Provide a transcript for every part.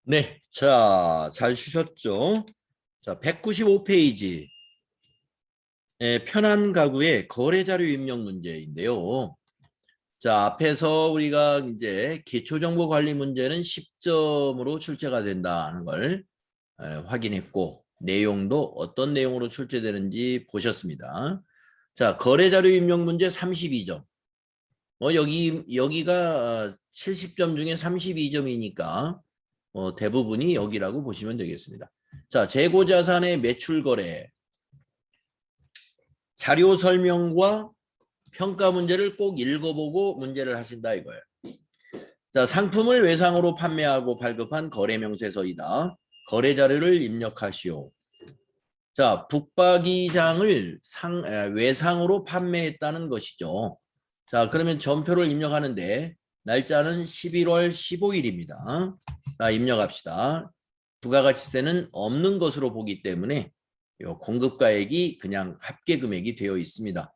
네, 자, 잘 쉬셨죠? 자, 195페이지. 편한 가구의 거래 자료 입력 문제인데요. 자, 앞에서 우리가 이제 기초정보 관리 문제는 10점으로 출제가 된다는 걸 확인했고, 내용도 어떤 내용으로 출제되는지 보셨습니다. 자, 거래 자료 입력 문제 32점. 여기가 70점 중에 32점이니까 대부분이 여기라고 보시면 되겠습니다. 자, 재고자산의 매출 거래. 자료 설명과 평가 문제를 꼭 읽어보고 문제를 하신다 이거예요. 자, 상품을 외상으로 판매하고 발급한 거래명세서이다. 거래 자료를 입력하시오. 자, 북박이장을 외상으로 판매했다는 것이죠. 자, 그러면 전표를 입력하는데 날짜는 11월 15일입니다. 자, 입력합시다. 부가가치세는 없는 것으로 보기 때문에 공급가액이 그냥 합계금액이 되어 있습니다.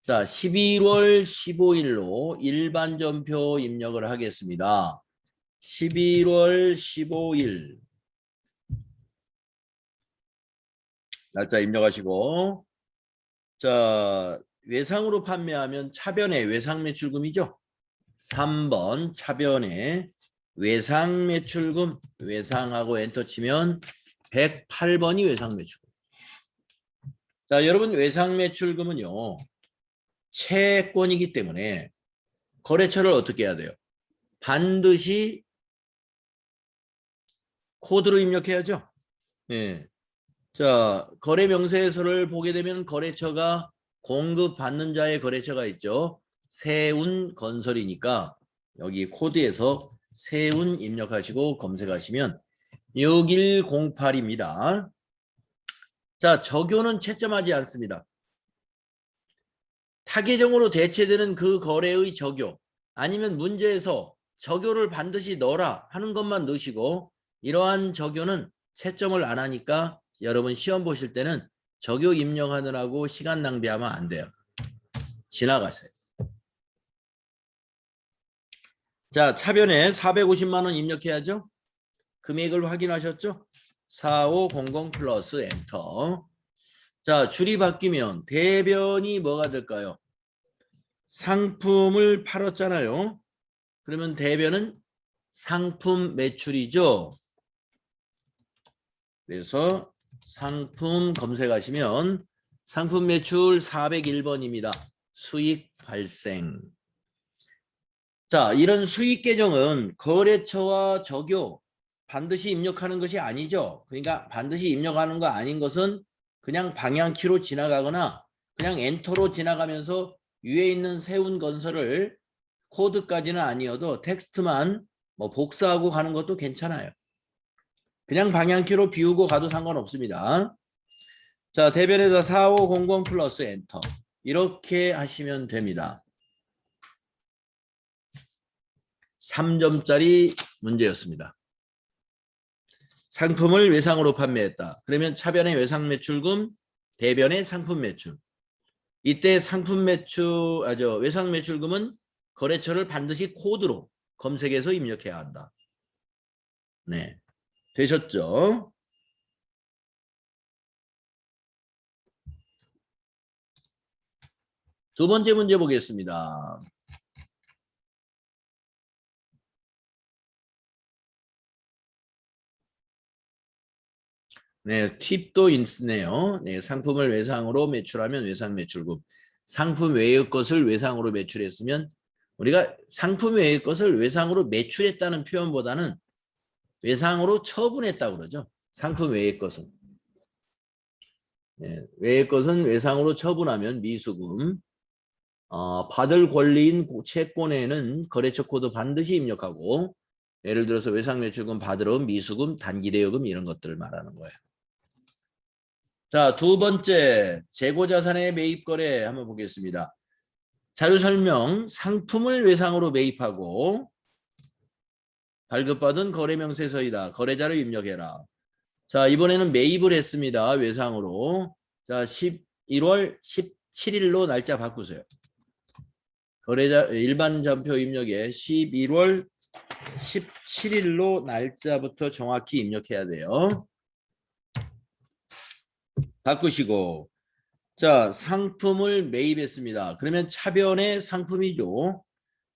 자, 11월 15일로 일반 전표 입력을 하겠습니다. 11월 15일 날짜 입력하시고, 자, 외상으로 판매하면 차변의 외상 매출금이죠. 3번 차변의 외상 매출금, 외상하고 엔터 치면 108번이 외상 매출금. 자, 여러분 외상 매출금은요, 채권이기 때문에 거래처를 어떻게 해야 돼요? 반드시 코드로 입력해야죠. 예. 자, 거래 명세서를 보게 되면 거래처가 공급받는 자의 거래처가 있죠. 세운건설이니까 여기 코드에서 세운 입력하시고 검색하시면 6108입니다. 자, 적요는 채점하지 않습니다. 타계정으로 대체되는 그 거래의 적요, 아니면 문제에서 적요를 반드시 넣어라 하는 것만 넣으시고, 이러한 적요는 채점을 안 하니까 여러분 시험 보실 때는 적요 입력하느라고 시간 낭비하면 안 돼요. 지나가세요. 자, 차변에 450만 원 입력해야죠. 금액을 확인하셨죠? 4500 플러스 엔터. 자, 줄이 바뀌면 대변이 뭐가 될까요? 상품을 팔았잖아요. 그러면 대변은 상품 매출이죠. 그래서 상품 검색하시면 상품 매출 401번입니다. 수익 발생. 자, 이런 수익 계정은 거래처와 적요 반드시 입력하는 것이 아니죠. 그러니까 반드시 입력하는 거 아닌 것은 그냥 방향키로 지나가거나 그냥 엔터로 지나가면서 위에 있는 세운건설을 코드까지는 아니어도 텍스트만 복사하고 가는 것도 괜찮아요. 그냥 방향키로 비우고 가도 상관없습니다. 자, 대변에다 4500 플러스 엔터. 이렇게 하시면 됩니다. 3점짜리 문제였습니다. 상품을 외상으로 판매했다. 그러면 차변의 외상 매출금, 대변의 상품 매출. 이때 상품 매출, 외상 매출금은 거래처를 반드시 코드로 검색해서 입력해야 한다. 네, 되셨죠? 두 번째 문제 보겠습니다. 네, 팁도 있네요. 네, 상품을 외상으로 매출하면 외상 매출금. 상품 외의 것을 외상으로 매출했으면, 우리가 상품 외의 것을 외상으로 매출했다는 표현보다는 외상으로 처분했다고 그러죠. 상품 외의 것은. 네, 외의 것은 외상으로 처분하면 미수금. 받을 권리인 채권에는 거래처 코드 반드시 입력하고, 예를 들어서 외상 매출금 받으러 미수금, 단기대여금 이런 것들을 말하는 거예요. 자, 두 번째, 재고자산의 매입거래 한번 보겠습니다. 자료 설명, 상품을 외상으로 매입하고 발급받은 거래명세서이다. 거래자를 입력해라. 자, 이번에는 매입을 했습니다. 외상으로. 자, 11월 17일로 날짜 바꾸세요. 거래자 일반 전표 입력에 11월 17일로 날짜부터 정확히 입력해야 돼요. 바꾸시고 자 상품을 매입했습니다. 그러면 차변의 상품이죠.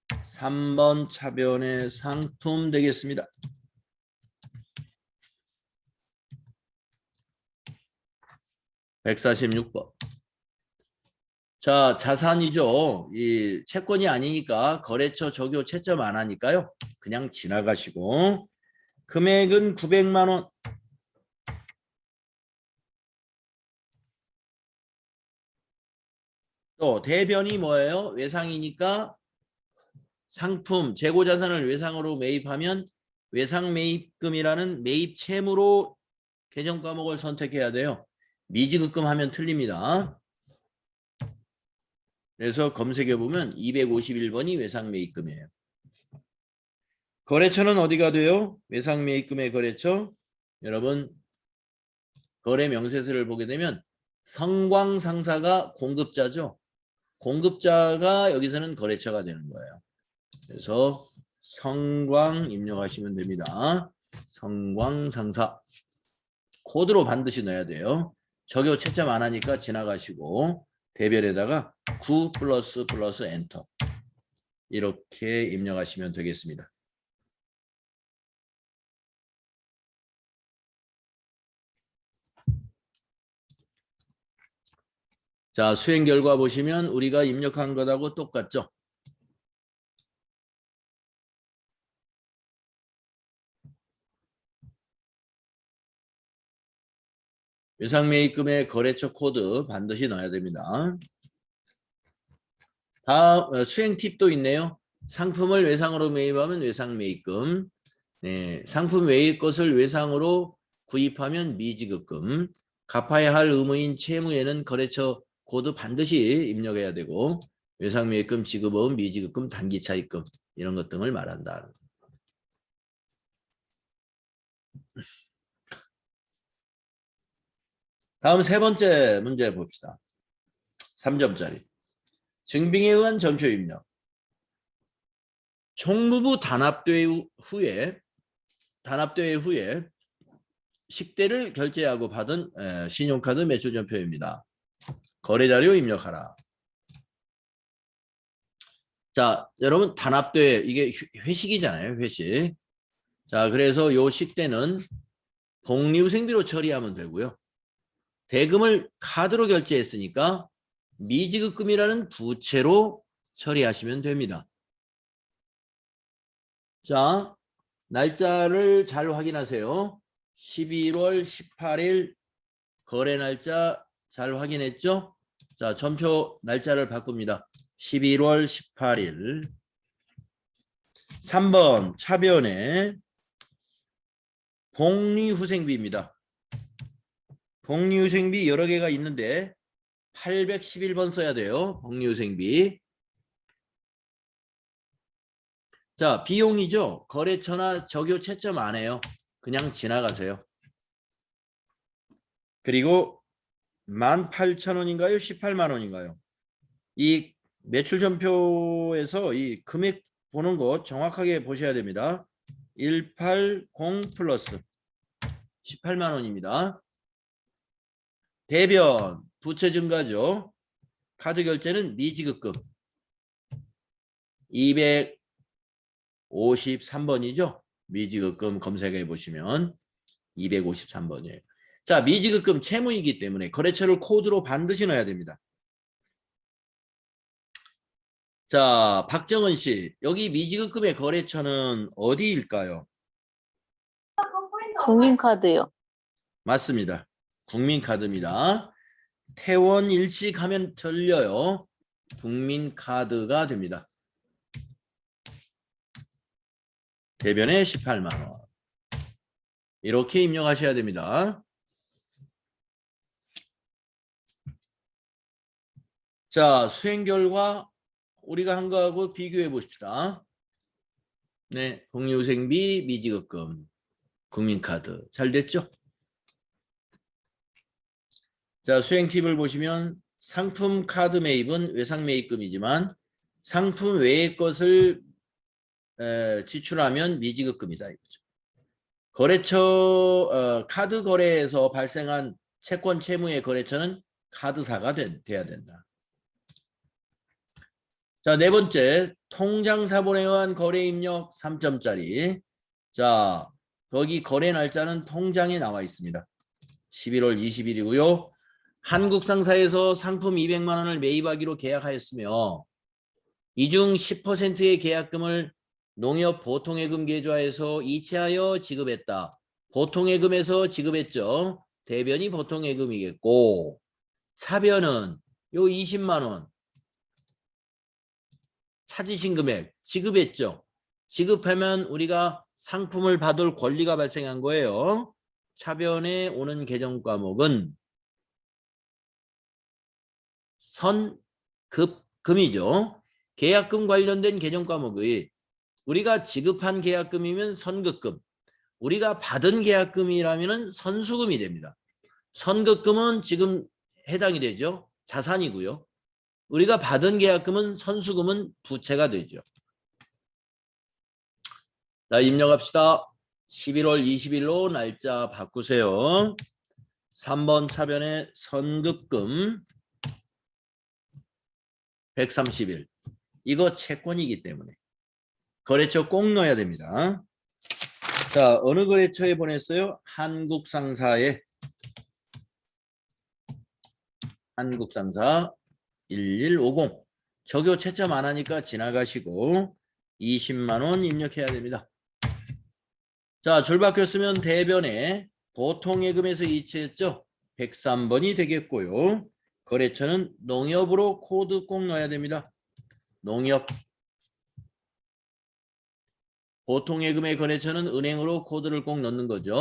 3번 차변의 상품 되겠습니다. 146번. 자, 자산이죠. 이 채권이 아니니까 거래처 적용 채점 안 하니까요. 그냥 지나가시고 금액은 900만 원. 또 대변이 뭐예요? 외상이니까 상품, 재고 자산을 외상으로 매입하면 외상 매입금이라는 매입 채무로 개정 과목을 선택해야 돼요. 미지급금 하면 틀립니다. 그래서 검색해 보면 251번이 외상 매입금이에요. 거래처는 어디가 돼요? 외상 매입금의 거래처. 여러분 거래 명세서를 보게 되면 성광상사가 공급자죠. 공급자가 여기서는 거래처가 되는 거예요. 그래서 성광 입력하시면 됩니다. 성광상사. 코드로 반드시 넣어야 돼요. 적용 채점 안 하니까 지나가시고 대별에다가 9 플러스 엔터 이렇게 입력하시면 되겠습니다. 자, 수행 결과 보시면 우리가 입력한 것하고 똑같죠? 외상매입금의 거래처 코드 반드시 넣어야 됩니다. 다음 수행 팁도 있네요. 상품을 외상으로 매입하면 외상매입금, 네, 상품 외의 것을 외상으로 구입하면 미지급금, 갚아야 할 의무인 채무에는 거래처 코드 반드시 입력해야 되고 외상매입금 지급은 미지급금 단기차 입금 이런 것 등을 말한다. 다음 세 번째 문제 봅시다. 3점짜리. 증빙에 의한 전표 입력. 총무부 단합대회 후에 식대를 결제하고 받은 신용카드 매출 전표입니다. 거래자료 입력하라. 자, 여러분 단합대회 이게 회식이잖아요. 회식. 자, 그래서 요 식대는 복리후생비로 처리하면 되고요. 대금을 카드로 결제했으니까 미지급금이라는 부채로 처리하시면 됩니다. 자, 날짜를 잘 확인하세요. 11월 18일 거래 날짜 잘 확인했죠? 자, 전표 날짜를 바꿉니다. 11월 18일. 3번 차변에 복리후생비입니다. 복리후생비 여러 개가 있는데 811번 써야 돼요. 복리후생비. 자, 비용이죠. 거래처나 적용 채점 안 해요. 그냥 지나가세요. 그리고 18,000원인가요? 18만 원인가요? 이 매출 전표에서 이 금액 보는 것 정확하게 보셔야 됩니다. 180 플러스 18만 원입니다. 대변 부채 증가죠. 카드 결제는 미지급금 253번이죠. 미지급금 검색해 보시면 253번이에요. 자, 미지급금 채무이기 때문에 거래처를 코드로 반드시 넣어야 됩니다. 자, 박정은 씨, 여기 미지급금의 거래처는 어디일까요? 국민카드요. 맞습니다. 국민카드입니다. 태원 일식 하면 틀려요. 국민카드가 됩니다. 대변에 18만 원. 이렇게 입력하셔야 됩니다. 자, 수행 결과 우리가 한 거하고 비교해 봅시다. 네, 복리후생비, 미지급금, 국민카드 잘 됐죠? 자, 수행 팁을 보시면 상품 카드 매입은 외상 매입금이지만 상품 외의 것을 지출하면 미지급금이다 이거죠. 거래처 카드 거래에서 발생한 채권 채무의 거래처는 카드사가 돼야 된다. 자, 네 번째, 통장사본에 의한 거래 입력 3점짜리. 자, 거기 거래 날짜는 통장에 나와 있습니다. 11월 20일이고요. 한국 상사에서 상품 200만 원을 매입하기로 계약하였으며 이 중 10%의 계약금을 농협 보통예금 계좌에서 이체하여 지급했다. 보통예금에서 지급했죠. 대변이 보통예금이겠고 차변은 요 20만 원 찾으신 금액 지급했죠. 지급하면 우리가 상품을 받을 권리가 발생한 거예요. 차변에 오는 계정 과목은 선급금이죠. 계약금 관련된 계정 과목의 우리가 지급한 계약금이면 선급금, 우리가 받은 계약금이라면 선수금이 됩니다. 선급금은 지금 해당이 되죠. 자산이고요. 우리가 받은 계약금은 선수금은 부채가 되죠. 자, 입력합시다. 11월 20일로 날짜 바꾸세요. 3번 차변에 선급금 130일. 이거 채권이기 때문에 거래처 꼭 넣어야 됩니다. 자, 어느 거래처에 보냈어요? 한국상사 1150. 적요 채점 안 하니까 지나가시고 20만 원 입력해야 됩니다. 자, 줄 바뀌었으면 대변에 보통예금에서 이체했죠? 103번이 되겠고요. 거래처는 농협으로 코드 꼭 넣어야 됩니다. 농협. 보통예금의 거래처는 은행으로 코드를 꼭 넣는 거죠.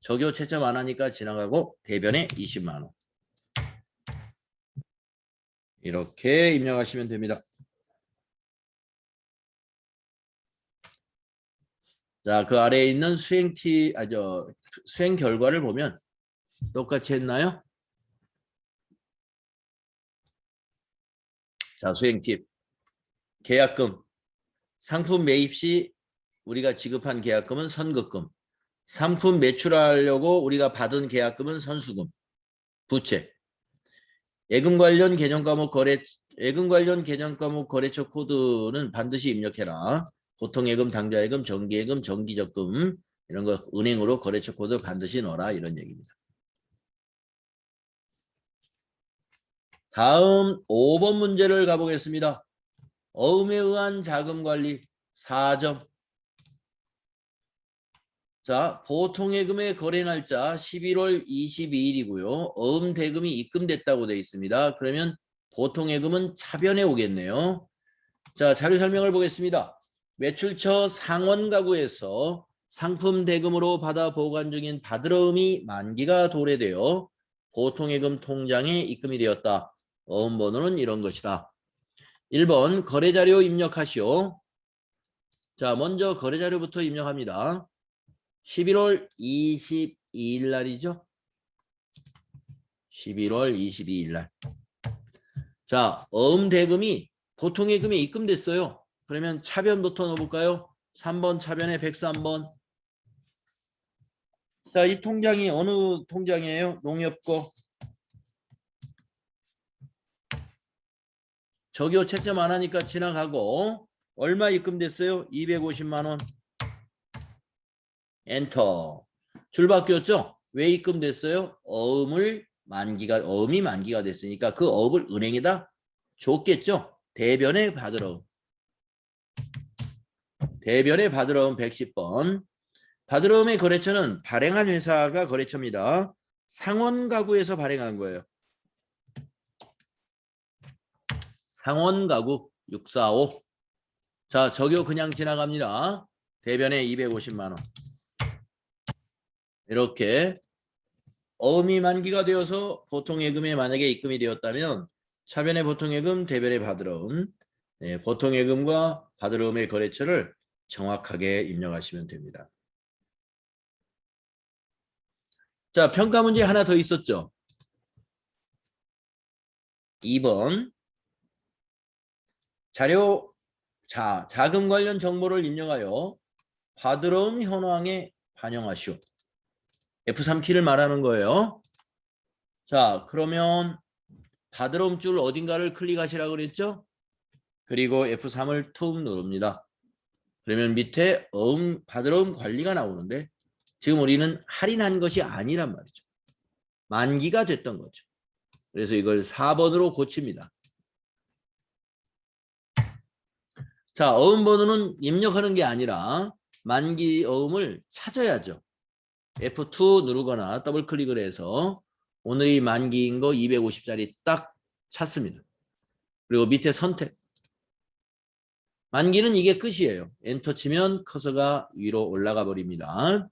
적요 채점 안 하니까 지나가고 대변에 20만 원. 이렇게 입력하시면 됩니다. 자, 그 아래에 있는 수행 결과를 보면 똑같이 했나요? 자, 수행 팁. 계약금. 상품 매입 시 우리가 지급한 계약금은 선급금. 상품 매출하려고 우리가 받은 계약금은 선수금. 부채. 예금 관련 계정 과목 거래처 코드는 반드시 입력해라. 보통예금, 당좌예금, 정기예금, 정기적금 이런 거 은행으로 거래처 코드 반드시 넣어라 이런 얘기입니다. 다음 5번 문제를 가보겠습니다. 어음에 의한 자금관리 4점. 자, 보통예금의 거래 날짜 11월 22일이고요. 어음 대금이 입금됐다고 되어 있습니다. 그러면 보통예금은 차변에 오겠네요. 자, 자료 설명을 보겠습니다. 매출처 상원가구에서 상품 대금으로 받아 보관 중인 받으러음이 만기가 도래되어 보통예금 통장에 입금이 되었다. 어음 번호는 이런 것이다. 1번 거래자료 입력하시오. 자, 먼저 거래자료부터 입력합니다. 11월 22일 날이죠. 11월 22일 날. 자, 어음 대금이 보통예금에 입금됐어요. 그러면 차변부터 넣어볼까요? 3번 차변에 103번. 자, 이 통장이 어느 통장이에요? 농협 거. 적요 채점 안 하니까 지나가고 얼마 입금됐어요? 250만 원. 엔터. 줄 바뀌었죠? 왜 입금됐어요? 어음이 만기가 됐으니까 그 어음을 은행에다 줬겠죠? 대변에 받으러. 대변에 받으러 온 110번. 받으러움의 거래처는 발행한 회사가 거래처입니다. 상원가구에서 발행한 거예요. 상원가구 645. 자, 적요 그냥 지나갑니다. 대변에 250만 원. 이렇게 어음이 만기가 되어서 보통예금에 만약에 입금이 되었다면 차변의 보통예금, 대변의 받으러움. 네, 보통예금과 받으러움의 거래처를 정확하게 입력하시면 됩니다. 자, 평가 문제 하나 더 있었죠. 2번 자료 자, 자금 관련 정보를 입력하여 받으러온 현황에 반영하시오. F3키를 말하는 거예요. 자, 그러면 받으러온 줄 어딘가를 클릭하시라고 그랬죠? 그리고 F3을 툭 누릅니다. 그러면 밑에 받으러온 관리가 나오는데 지금 우리는 할인한 것이 아니란 말이죠. 만기가 됐던 거죠. 그래서 이걸 4번으로 고칩니다. 자, 어음번호는 입력하는 게 아니라 만기 어음을 찾아야죠. F2 누르거나 더블 클릭을 해서 오늘이 만기인 거 250짜리 딱 찾습니다. 그리고 밑에 선택. 만기는 이게 끝이에요. 엔터 치면 커서가 위로 올라가 버립니다.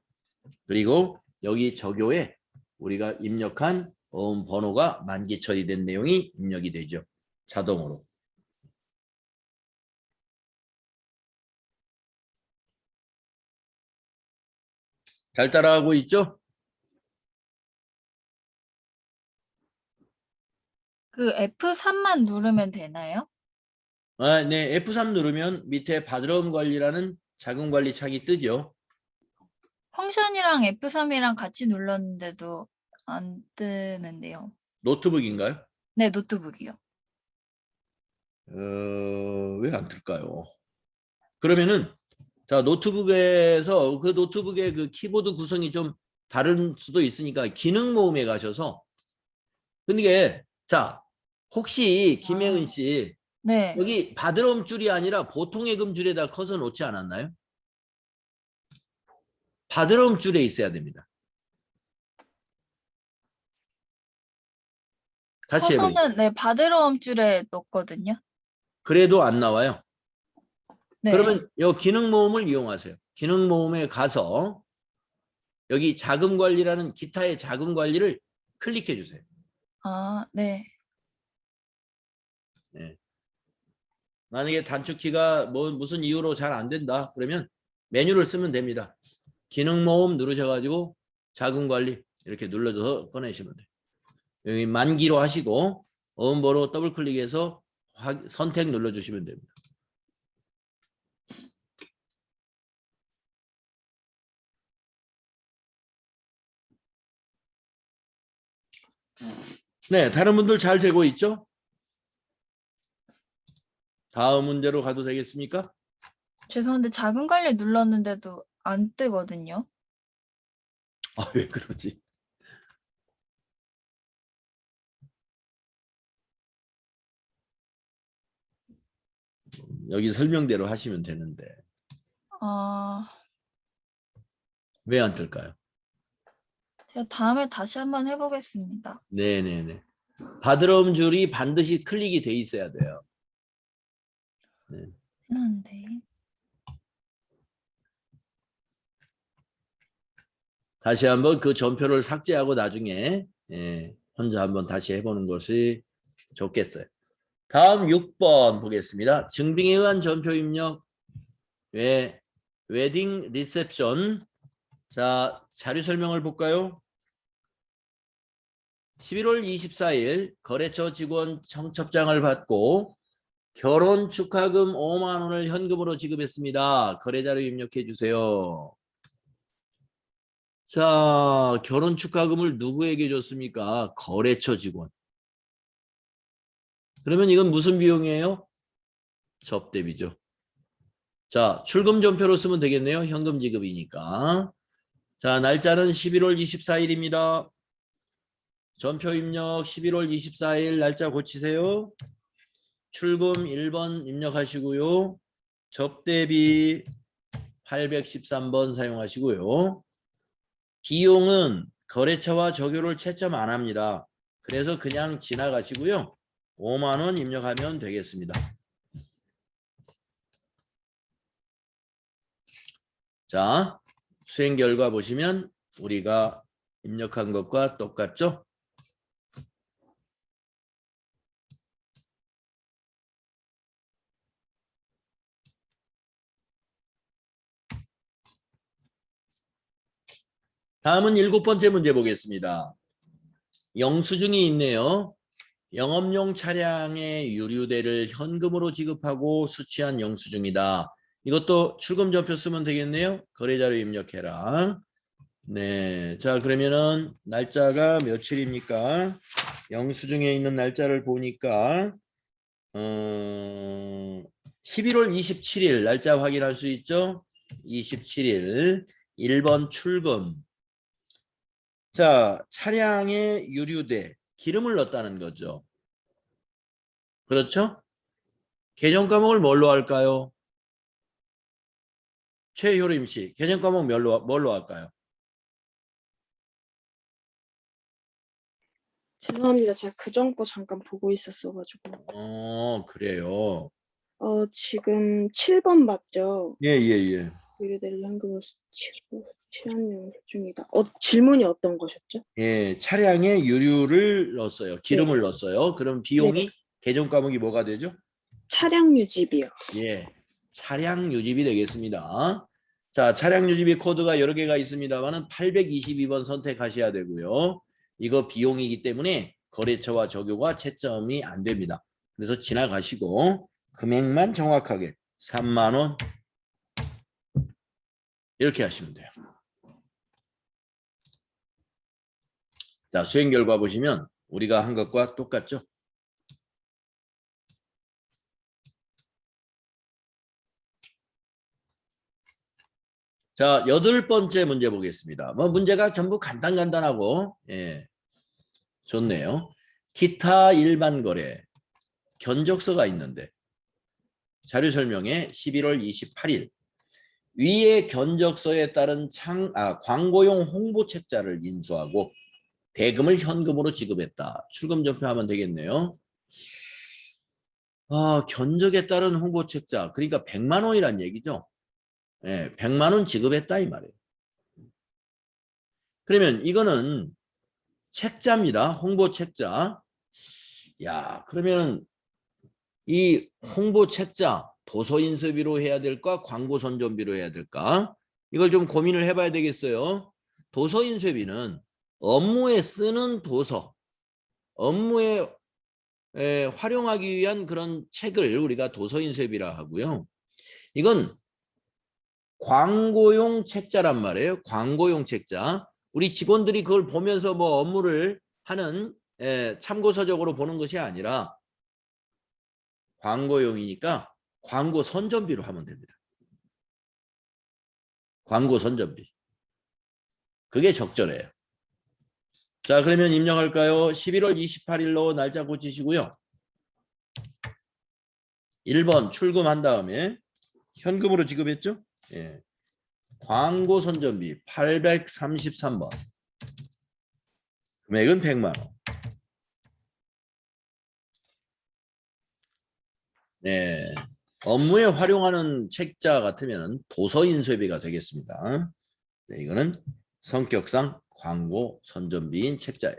그리고 여기 적요에 우리가 입력한 어음 번호가 만기 처리된 내용이 입력이 되죠. 자동으로. 잘 따라하고 있죠? 그 F3만 누르면 되나요? 아, 네, F3 누르면 밑에 받으러온 관리라는 자금 관리 창이 뜨죠. 펑션이랑 F3이랑 같이 눌렀는데도 안 뜨는데요. 노트북인가요? 네, 노트북이요. 왜 안 뜰까요? 그러면은 자, 노트북에서 그 노트북의 그 키보드 구성이 좀 다른 수도 있으니까 기능 모음에 가셔서 근데 이게 자, 혹시 김혜은 씨 네. 여기 받으러옴 줄이 아니라 보통의 금줄에다 커서 놓지 않았나요? 받으러옴 줄에 있어야 됩니다. 다시 해보겠습니다. 커서는 네, 받으러옴 줄에 넣었거든요. 그래도 안 나와요. 네. 그러면 이 기능 모음을 이용하세요. 기능 모음에 가서 여기 자금 관리라는 기타의 자금 관리를 클릭해 주세요. 아, 네. 네. 만약에 단축키가 뭐 무슨 이유로 잘 안 된다 그러면 메뉴를 쓰면 됩니다. 기능 모음 누르셔가지고 자금 관리 이렇게 눌러줘서 꺼내시면 돼요. 여기 만기로 하시고 어음번호 더블 클릭해서 선택 눌러주시면 됩니다. 네, 다른 분들 잘 되고 있죠? 다음 문제로 가도 되겠습니까? 죄송한데 자금 관리 눌렀는데도 안 뜨거든요. 아, 왜 그러지? 여기 설명대로 하시면 되는데 아, 왜 안 뜰까요? 제가 다음에 다시 한번 해보겠습니다. 네네네. 받으러옴 줄이 반드시 클릭이 돼 있어야 돼요. 네. 네. 다시 한번 그 전표를 삭제하고 나중에 혼자 한번 다시 해보는 것이 좋겠어요. 다음 6번 보겠습니다. 증빙에 의한 전표 입력 웨딩 리셉션. 자, 자료 설명을 볼까요? 11월 24일 거래처 직원 청첩장을 받고 결혼 축하금 5만 원을 현금으로 지급했습니다. 거래자료 입력해 주세요. 자, 결혼 축하금을 누구에게 줬습니까? 거래처 직원. 그러면 이건 무슨 비용이에요? 접대비죠. 자, 출금 전표로 쓰면 되겠네요. 현금 지급이니까. 자, 날짜는 11월 24일입니다. 전표 입력 11월 24일 날짜 고치세요. 출금 1번 입력하시고요. 접대비 813번 사용하시고요. 비용은 거래처와 적요를 채점 안 합니다. 그래서 그냥 지나가시고요. 5만 원 입력하면 되겠습니다. 자, 수행 결과 보시면 우리가 입력한 것과 똑같죠? 다음은 7번째 문제 보겠습니다. 영수증이 있네요. 영업용 차량의 유류대를 현금으로 지급하고 수취한 영수증이다. 이것도 출금전표 쓰면 되겠네요. 거래자료 입력해라. 네, 자 그러면은 날짜가 며칠입니까? 영수증에 있는 날짜를 보니까 11월 27일 날짜 확인할 수 있죠? 27일 1번 출금. 자, 차량의 유류대 기름을 넣었다는 거죠. 그렇죠? 개정 과목을 뭘로 할까요? 최효림 씨, 개정 과목 뭘로 할까요? 죄송합니다. 제가 그전 거 잠깐 보고 있었어가지고. 그래요. 지금 7번 맞죠? 예, 예, 예. 유류대를 현금으로 취한 영수증이다. 질문이 어떤 거셨죠? 예, 차량에 유류를 넣었어요. 기름을 넣었어요. 그럼 비용이 네. 개정 과목이 뭐가 되죠? 차량 유지비요. 예, 차량 유지비 되겠습니다. 자, 차량 유지비 코드가 여러 개가 있습니다만은 822번 선택하셔야 되고요. 이거 비용이기 때문에 거래처와 적용과 채점이 안 됩니다. 그래서 지나가시고 금액만 정확하게 3만 원 이렇게 하시면 돼요. 자, 수행 결과 보시면 우리가 한 것과 똑같죠? 자, 8번째 문제 보겠습니다. 뭐 문제가 전부 간단하고 예, 좋네요. 기타 일반 거래 견적서가 있는데 자료 설명에 11월 28일 위의 견적서에 따른 광고용 홍보 책자를 인수하고 대금을 현금으로 지급했다. 출금전표 하면 되겠네요. 견적에 따른 홍보 책자 그러니까 100만 원이란 얘기죠. 예, 100만 원 지급했다 이 말이에요. 그러면 이거는 책자입니다. 홍보 책자. 야, 그러면 이 홍보 책자 도서 인쇄비로 해야 될까? 광고 선전비로 해야 될까? 이걸 좀 고민을 해봐야 되겠어요. 도서 인쇄비는 업무에 쓰는 도서, 업무에 활용하기 위한 그런 책을 우리가 도서 인쇄비라 하고요. 이건 광고용 책자란 말이에요. 광고용 책자. 우리 직원들이 그걸 보면서 뭐 업무를 하는 참고서적으로 보는 것이 아니라 광고용이니까 광고 선전비로 하면 됩니다. 광고 선전비. 그게 적절해요. 자, 그러면 입력할까요? 11월 28일로 날짜 고치시고요. 1번 출금한 다음에 현금으로 지급했죠? 예. 광고 선전비 833번. 금액은 100만 원. 네. 업무에 활용하는 책자 같으면 도서 인쇄비가 되겠습니다. 네, 이거는 성격상 광고 선전비인 책자예요.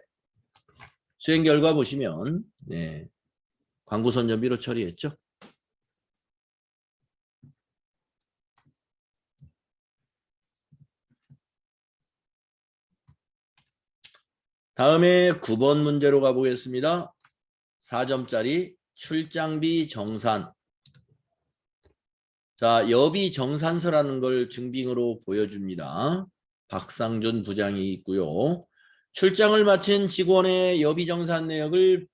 수행 결과 보시면 네, 광고 선전비로 처리했죠. 다음에 9번 문제로 가보겠습니다. 4점짜리 출장비 정산. 자, 여비 정산서라는 걸 증빙으로 보여줍니다. 박상준 부장이 있고요. 출장을 마친 직원의 여비 정산 내역을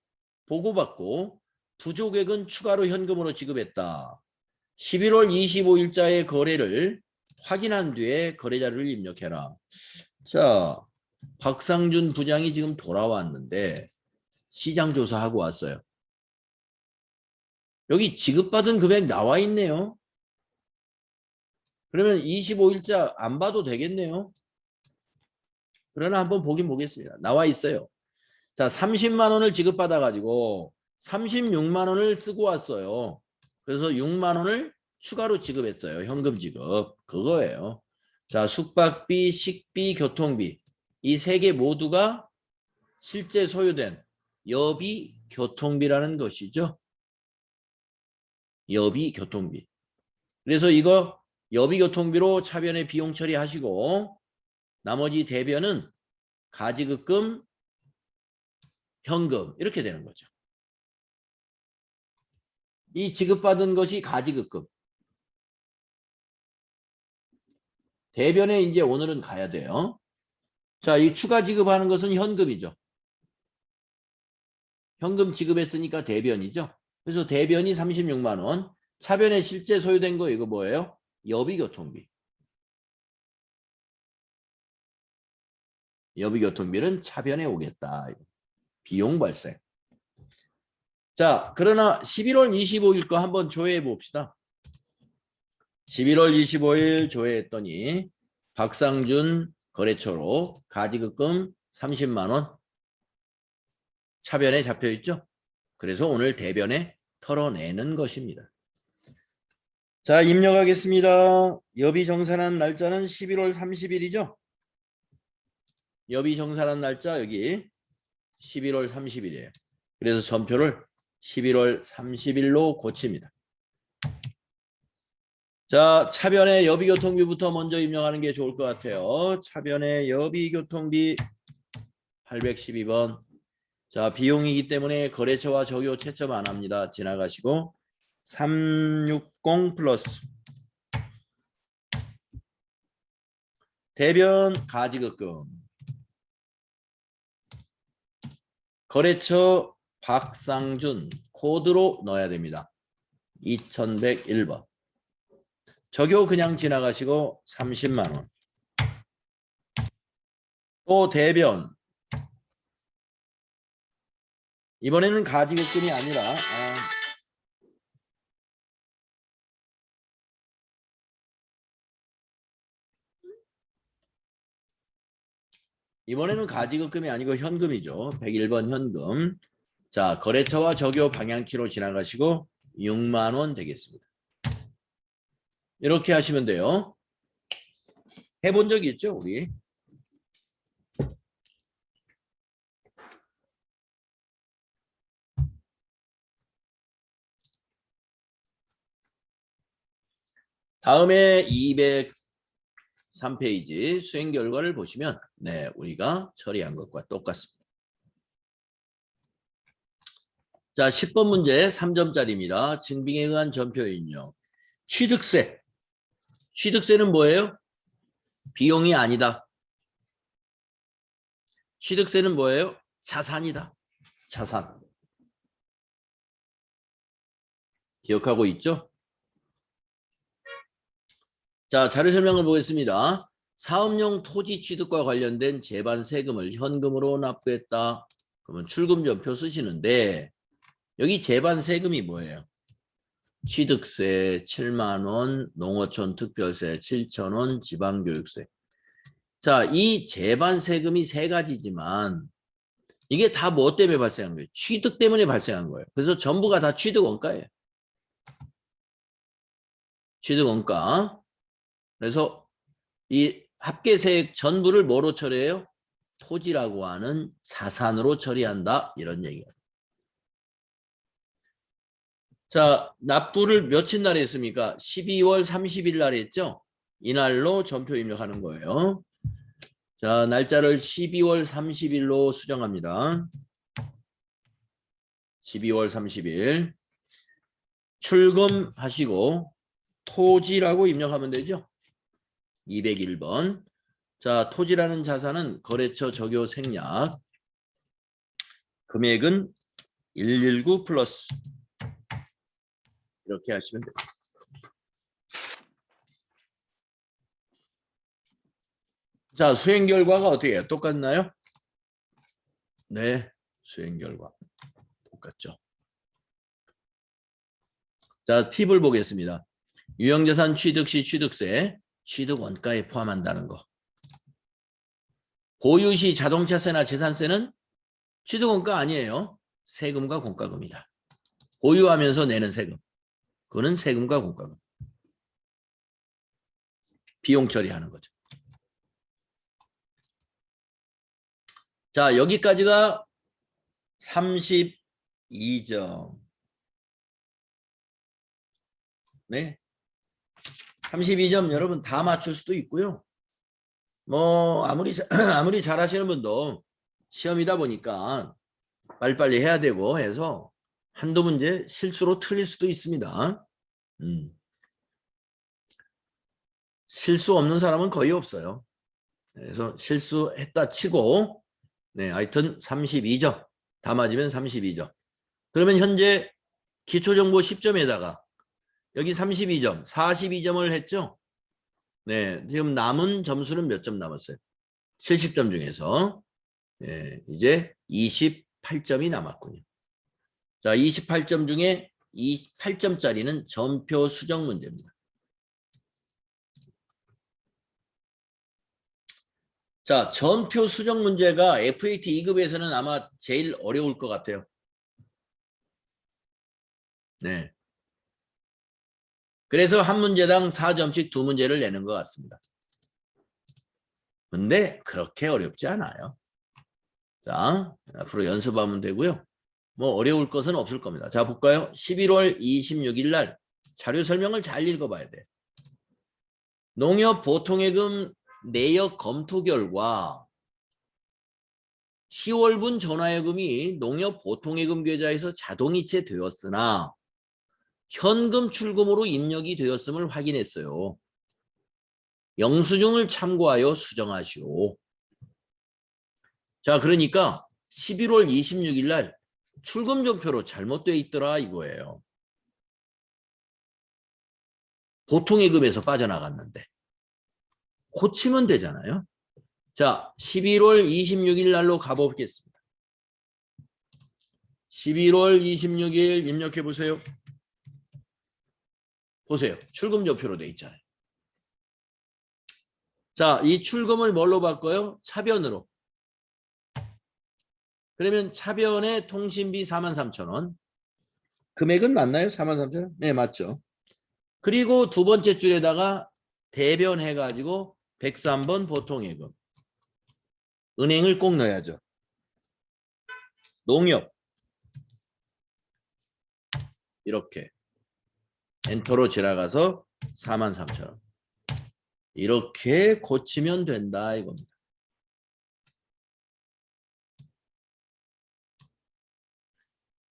보고받고 부족액은 추가로 현금으로 지급했다. 11월 25일자의 거래를 확인한 뒤에 거래자료를 입력해라. 자, 박상준 부장이 지금 돌아왔는데 시장 조사하고 왔어요. 여기 지급받은 금액 나와 있네요. 그러면 25일자 안 봐도 되겠네요. 그러나 한번 보긴 보겠습니다. 나와 있어요. 자, 30만 원을 지급받아 가지고 36만 원을 쓰고 왔어요. 그래서 6만 원을 추가로 지급했어요. 현금 지급. 그거예요. 자, 숙박비, 식비, 교통비. 이 세 개 모두가 실제 소요된 여비 교통비라는 것이죠. 여비 교통비. 그래서 이거 여비 교통비로 차변의 비용 처리하시고 나머지 대변은 가지급금, 현금 이렇게 되는 거죠. 이 지급받은 것이 가지급금. 대변에 이제 오늘은 가야 돼요. 자, 이 추가 지급하는 것은 현금이죠. 현금 지급했으니까 대변이죠. 그래서 대변이 36만 원. 차변에 실제 소요된 거 이거 뭐예요? 여비교통비. 여비교통비는 차변에 오겠다. 비용 발생. 자, 그러나 11월 25일 거 한번 조회해 봅시다. 11월 25일 조회했더니 박상준 거래처로 가지급금 30만 원 차변에 잡혀 있죠. 그래서 오늘 대변에 털어내는 것입니다. 자, 입력하겠습니다. 여비 정산한 날짜는 11월 30일이죠. 여비 정산한 날짜 여기 11월 30일이에요. 그래서 전표를 11월 30일로 고칩니다. 자, 차변의 여비교통비부터 먼저 입력하는 게 좋을 것 같아요. 차변의 여비교통비 812번. 자, 비용이기 때문에 거래처와 적요 채점 안 합니다. 지나가시고 360 플러스 대변 가지급금 거래처 박상준 코드로 넣어야 됩니다. 2101번. 적요 그냥 지나가시고 30만 원. 또 대변. 이번에는 가지급금이 아니라 이번에는 가지급금이 아니고 현금이죠. 101번 현금. 자, 거래처와 적요 방향키로 지나가시고 6만 원 되겠습니다. 이렇게 하시면 돼요. 해본 적이 있죠, 우리? 다음에 203페이지 수행 결과를 보시면 네, 우리가 처리한 것과 똑같습니다. 자, 10번 문제 3점짜리입니다. 증빙에 의한 전표 인용. 취득세. 취득세는 뭐예요? 비용이 아니다. 취득세는 뭐예요? 자산이다. 자산. 기억하고 있죠? 자, 자료 설명을 보겠습니다. 사업용 토지 취득과 관련된 재반 세금을 현금으로 납부했다. 그러면 출금전표 쓰시는데 여기 재반 세금이 뭐예요? 취득세 7만 원, 농어촌 특별세 7천 원, 지방교육세. 자, 이 재반 세금이 세 가지지만 이게 다 뭐 때문에 발생한 거예요? 취득 때문에 발생한 거예요. 그래서 전부가 다 취득 원가예요. 취득 원가. 그래서 이 합계세액 전부를 뭐로 처리해요? 토지라고 하는 자산으로 처리한다. 이런 얘기예요. 자, 납부를 며칠 날에 했습니까? 12월 30일 날에 했죠? 이날로 전표 입력하는 거예요. 자, 날짜를 12월 30일로 수정합니다. 12월 30일. 출금하시고 토지라고 입력하면 되죠? 201번. 자, 토지라는 자산은 거래처 적요 생략. 금액은 119 플러스. 이렇게 하시면 됩니다. 자, 수행 결과가 어떻게 해요? 똑같나요? 네, 수행 결과 똑같죠. 자, 팁을 보겠습니다. 유형자산 취득 시 취득세, 취득 원가에 포함한다는 거. 보유 시 자동차세나 재산세는 취득 원가 아니에요. 세금과 공과금이다. 보유하면서 내는 세금. 그거는 세금과 공과금. 비용 처리하는 거죠. 자, 여기까지가 32점. 네. 32점 여러분 다 맞출 수도 있고요. 뭐 아무리 잘하시는 분도 시험이다 보니까 빨리빨리 해야 되고 해서 한두 문제 실수로 틀릴 수도 있습니다. 실수 없는 사람은 거의 없어요. 그래서 실수했다 치고 네, 하여튼 32점. 다 맞으면 32점. 그러면 현재 기초정보 10점에다가 여기 32점, 42점을 했죠? 네, 지금 남은 점수는 몇 점 남았어요? 70점 중에서 네, 이제 28점이 남았군요. 자, 28점 중에 28점짜리는 전표 수정 문제입니다. 자, 전표 수정 문제가 FAT 2급에서는 아마 제일 어려울 것 같아요. 네. 그래서 한 문제당 4점씩 두 문제를 내는 것 같습니다. 근데 그렇게 어렵지 않아요. 자, 앞으로 연습하면 되고요. 뭐 어려울 것은 없을 겁니다. 자, 볼까요? 11월 26일 날 자료 설명을 잘 읽어봐야 돼. 농협 보통예금 내역 검토 결과 10월분 전화예금이 농협 보통예금 계좌에서 자동이체 되었으나 현금 출금으로 입력이 되었음을 확인했어요. 영수증을 참고하여 수정하시오. 자, 그러니까 11월 26일 날 출금 전표로 잘못되어 있더라 이거예요. 보통예금에서 빠져나갔는데 고치면 되잖아요. 자, 11월 26일 날로 가보겠습니다. 11월 26일 입력해 보세요. 보세요. 출금 전표로 돼 있잖아요. 자, 이 출금을 뭘로 바꿔요? 차변으로. 그러면 차변에 통신비 43,000원. 금액은 맞나요? 43,000원? 네, 맞죠. 그리고 두 번째 줄에다가 대변해가지고 103번 보통예금. 은행을 꼭 넣어야죠. 농협. 이렇게. 엔터로 지나가서 43,000원. 이렇게 고치면 된다 이겁니다.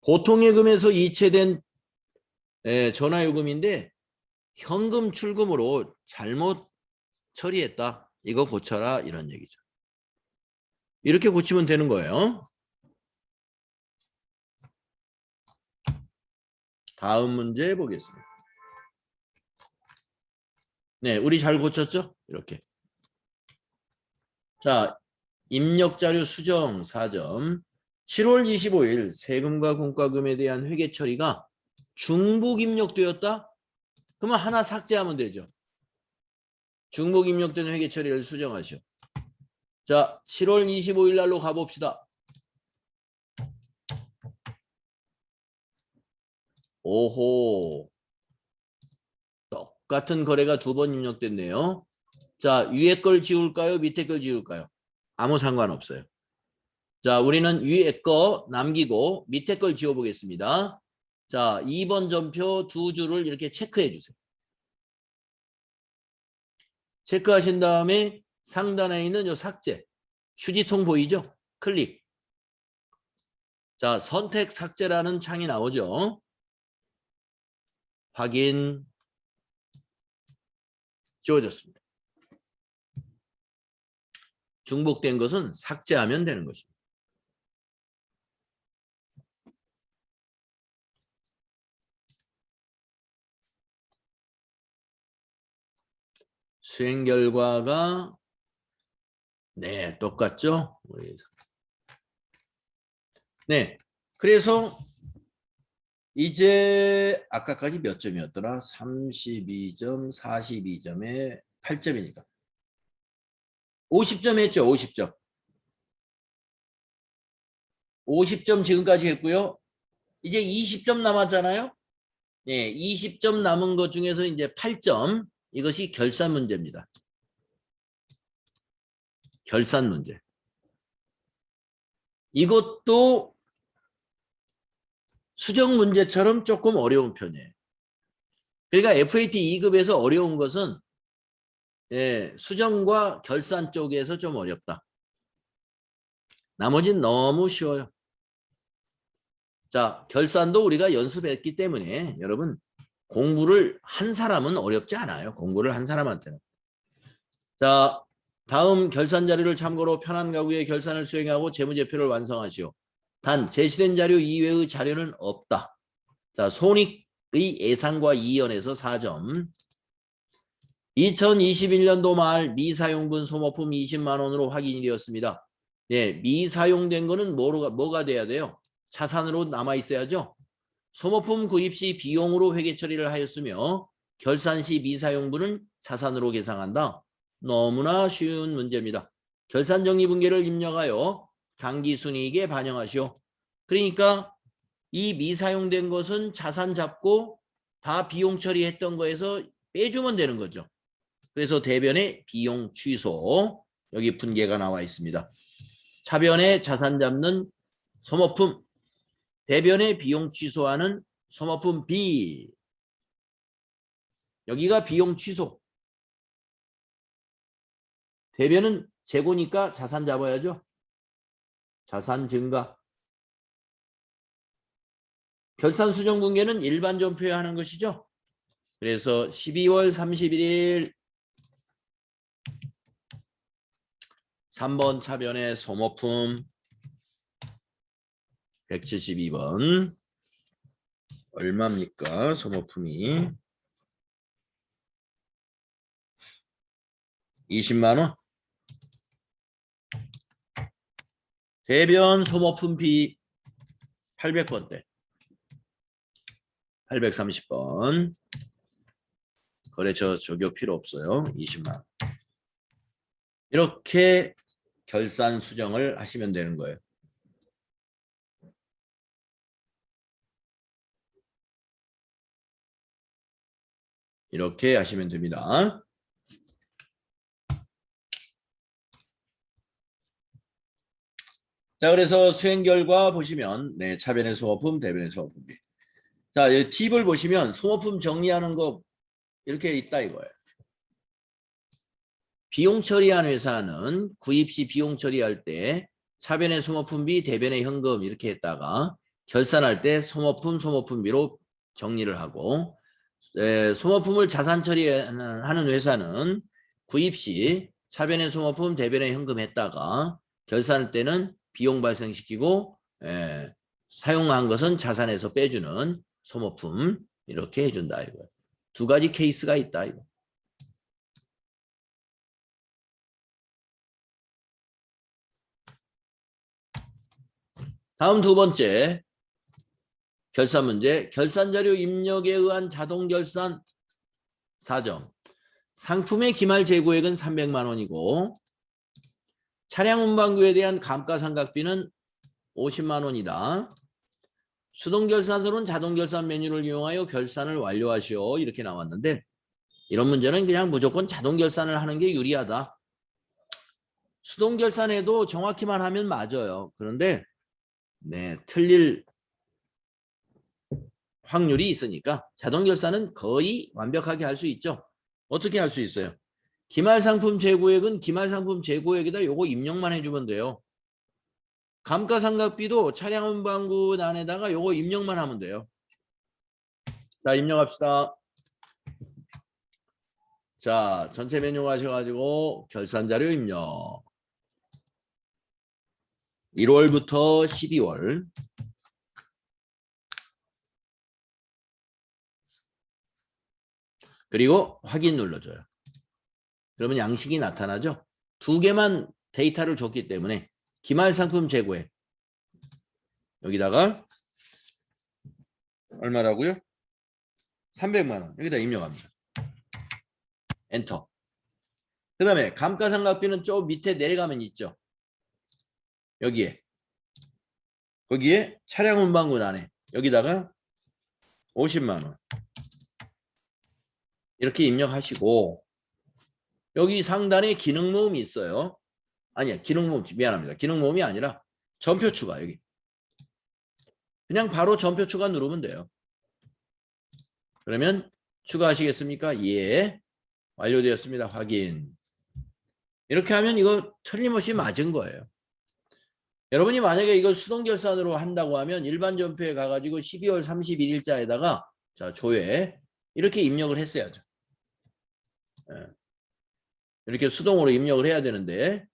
보통예금에서 이체된 전화요금인데 현금 출금으로 잘못 처리했다. 이거 고쳐라 이런 얘기죠. 이렇게 고치면 되는 거예요. 다음 문제 보겠습니다. 네, 우리 잘 고쳤죠? 이렇게. 자, 입력자료 수정 4점. 7월 25일 세금과 공과금에 대한 회계 처리가 중복 입력되었다? 그러면 하나 삭제하면 되죠. 중복 입력된 회계 처리를 수정하시오. 자, 7월 25일 날로 가봅시다. 오호. 똑같은 거래가 두 번 입력됐네요. 자, 위에 걸 지울까요? 밑에 걸 지울까요? 아무 상관없어요. 자, 우리는 위에 거 남기고 밑에 걸 지워보겠습니다. 자, 2번 전표 두 줄을 이렇게 체크해 주세요. 체크하신 다음에 상단에 있는 요 삭제. 휴지통 보이죠? 클릭. 자, 선택 삭제라는 창이 나오죠. 확인. 지워졌습니다. 중복된 것은 삭제하면 되는 것입니다. 수행 결과가 네, 똑같죠? 네, 그래서 이제 아까까지 몇 점이었더라? 32점, 42점에 8점이니까 50점 했죠? 50점. 50점 지금까지 했고요. 이제 20점 남았잖아요. 네, 20점 남은 것 중에서 이제 8점. 이것이 결산 문제입니다. 결산 문제. 이것도 수정 문제처럼 조금 어려운 편이에요. 그러니까 FAT 2급에서 어려운 것은 수정과 결산 쪽에서 좀 어렵다. 나머지는 너무 쉬워요. 자, 결산도 우리가 연습했기 때문에 여러분 공부를 한 사람은 어렵지 않아요. 공부를 한 사람한테는. 자, 다음 결산 자료를 참고로 편한 가구의 결산을 수행하고 재무제표를 완성하시오. 단 제시된 자료 이외의 자료는 없다. 자, 손익의 예상과 이연에서 4점. 2021년도 말 미사용분 소모품 20만 원으로 확인이 되었습니다. 네, 미사용된 거는 뭐가 돼야 돼요? 자산으로 남아 있어야죠. 소모품 구입 시 비용으로 회계 처리를 하였으며 결산 시 미사용분은 자산으로 계상한다. 너무나 쉬운 문제입니다. 결산 정리분계를 입력하여 당기순이익에 반영하시오. 그러니까 이 미사용된 것은 자산 잡고 다 비용 처리했던 거에서 빼주면 되는 거죠. 그래서 대변에 비용 취소, 여기 분계가 나와 있습니다. 차변에 자산 잡는 소모품, 대변에 비용 취소하는 소모품 B. 여기가 비용 취소. 대변은 재고니까 자산 잡아야죠. 자산 증가. 결산 수정 분계는 일반 전표에 하는 것이죠. 그래서 12월 31일 3번 차변의 소모품 172번 얼마입니까? 소모품이 20만 원. 대변 소모품 B 800번대 830번 거래처 적용 필요 없어요. 20만 원. 이렇게 결산 수정을 하시면 되는 거예요. 이렇게 하시면 됩니다. 자, 그래서 수행 결과 보시면 네, 차변의 소모품, 대변의 소모품. 자, 이 팁을 보시면 소모품 정리하는 거 이렇게 있다 이거예요. 비용 처리한 회사는 구입 시 비용 처리할 때 차변의 소모품비, 대변의 현금 이렇게 했다가 결산할 때 소모품, 소모품비로 정리를 하고 소모품을 자산 처리하는 회사는 구입 시 차변의 소모품, 대변의 현금 했다가 결산할 때는 비용 발생시키고 사용한 것은 자산에서 빼주는 소모품 이렇게 해준다 이거예요. 두 가지 케이스가 있다 이거. 다음 두 번째 결산 문제. 결산자료 입력에 의한 자동결산 4점. 상품의 기말 재고액은 300만 원이고 차량 운반구에 대한 감가상각비는 50만 원이다. 수동결산서는 자동결산 메뉴를 이용하여 결산을 완료하시오. 이렇게 나왔는데 이런 문제는 그냥 무조건 자동결산을 하는 게 유리하다. 수동결산해도 정확히만 하면 맞아요. 그런데 네, 틀릴 확률이 있으니까 자동결산은 거의 완벽하게 할 수 있죠. 어떻게 할 수 있어요? 기말상품 재고액은 기말상품 재고액에다 요거 입력만 해주면 돼요. 감가상각비도 차량 운반구 안에다가 요거 입력만 하면 돼요. 자, 입력합시다. 자, 전체 메뉴 가셔가지고 결산자료 입력. 1월부터 12월. 그리고 확인 눌러줘요. 그러면 양식이 나타나죠. 두 개만 데이터를 줬기 때문에 기말상품 재고액 여기다가 얼마라고요? 300만 원 여기다 입력합니다. 엔터. 그 다음에 감가상각비는 저 밑에 내려가면 있죠. 여기에 거기에 차량 운반구 안에 여기다가 50만 원 이렇게 입력하시고 여기 상단에 기능 모음이 있어요. 아니야, 기능 모음 미안합니다. 기능 모음이 아니라 전표 추가 여기. 그냥 바로 전표 추가 누르면 돼요. 그러면 추가하시겠습니까? 예. 완료되었습니다. 확인. 이렇게 하면 이거 틀림없이 맞은 거예요. 여러분이 만약에 이걸 수동결산으로 한다고 하면 일반전표에 가가지고 12월 31일자에다가 자 조회 이렇게 입력을 했어야죠. 예. 이렇게 수동으로 입력을 해야 되는데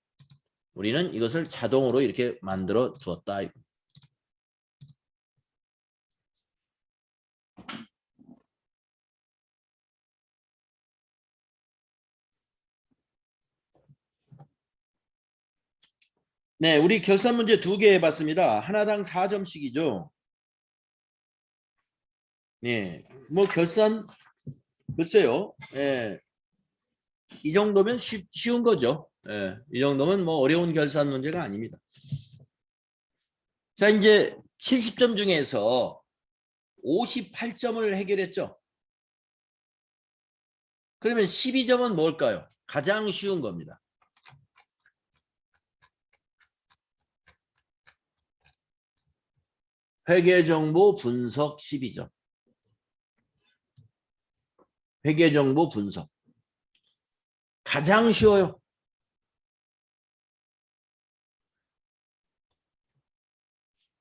우리는 이것을 자동으로 이렇게 만들어 두었다. 네, 우리 결산 문제 2개 해봤습니다. 하나당 4점씩이죠. 네, 뭐 결산 글쎄요. 예, 이 정도면 쉬운 거죠. 예, 이 정도면 뭐 어려운 결산 문제가 아닙니다. 자, 이제 70점 중에서 58점을 해결했죠. 그러면 12점은 뭘까요? 가장 쉬운 겁니다. 회계정보 분석 12점. 회계정보 분석. 가장 쉬워요.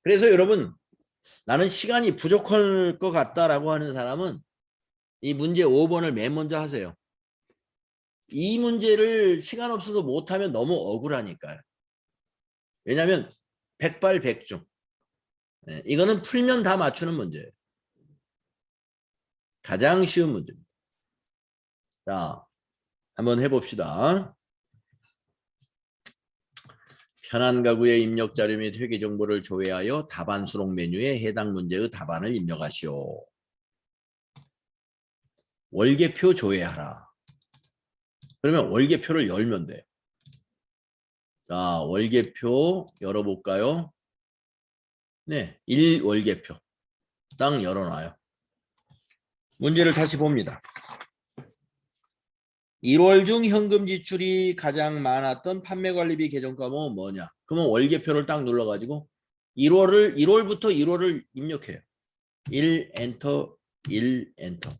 그래서 여러분, 나는 시간이 부족할 것 같다라고 하는 사람은 이 문제 5번을 맨 먼저 하세요. 이 문제를 시간 없어서 못하면 너무 억울하니까요. 왜냐하면 백발백중. 네, 이거는 풀면 다 맞추는 문제예요. 가장 쉬운 문제입니다. 자, 한번 해봅시다. 편한 가구의 입력 자료 및 회계 정보를 조회하여 답안 수록 메뉴에 해당 문제의 답안을 입력하시오. 월계표 조회하라. 그러면 월계표를 열면 돼요. 자, 월계표 열어볼까요? 네, 1월계표. 딱 열어놔요. 문제를 다시 봅니다. 1월 중 현금 지출이 가장 많았던 판매관리비 계정 과목은 뭐냐? 그러면 월계표를 딱 눌러가지고 1월부터 1월을 입력해요. 1 엔터 1 엔터.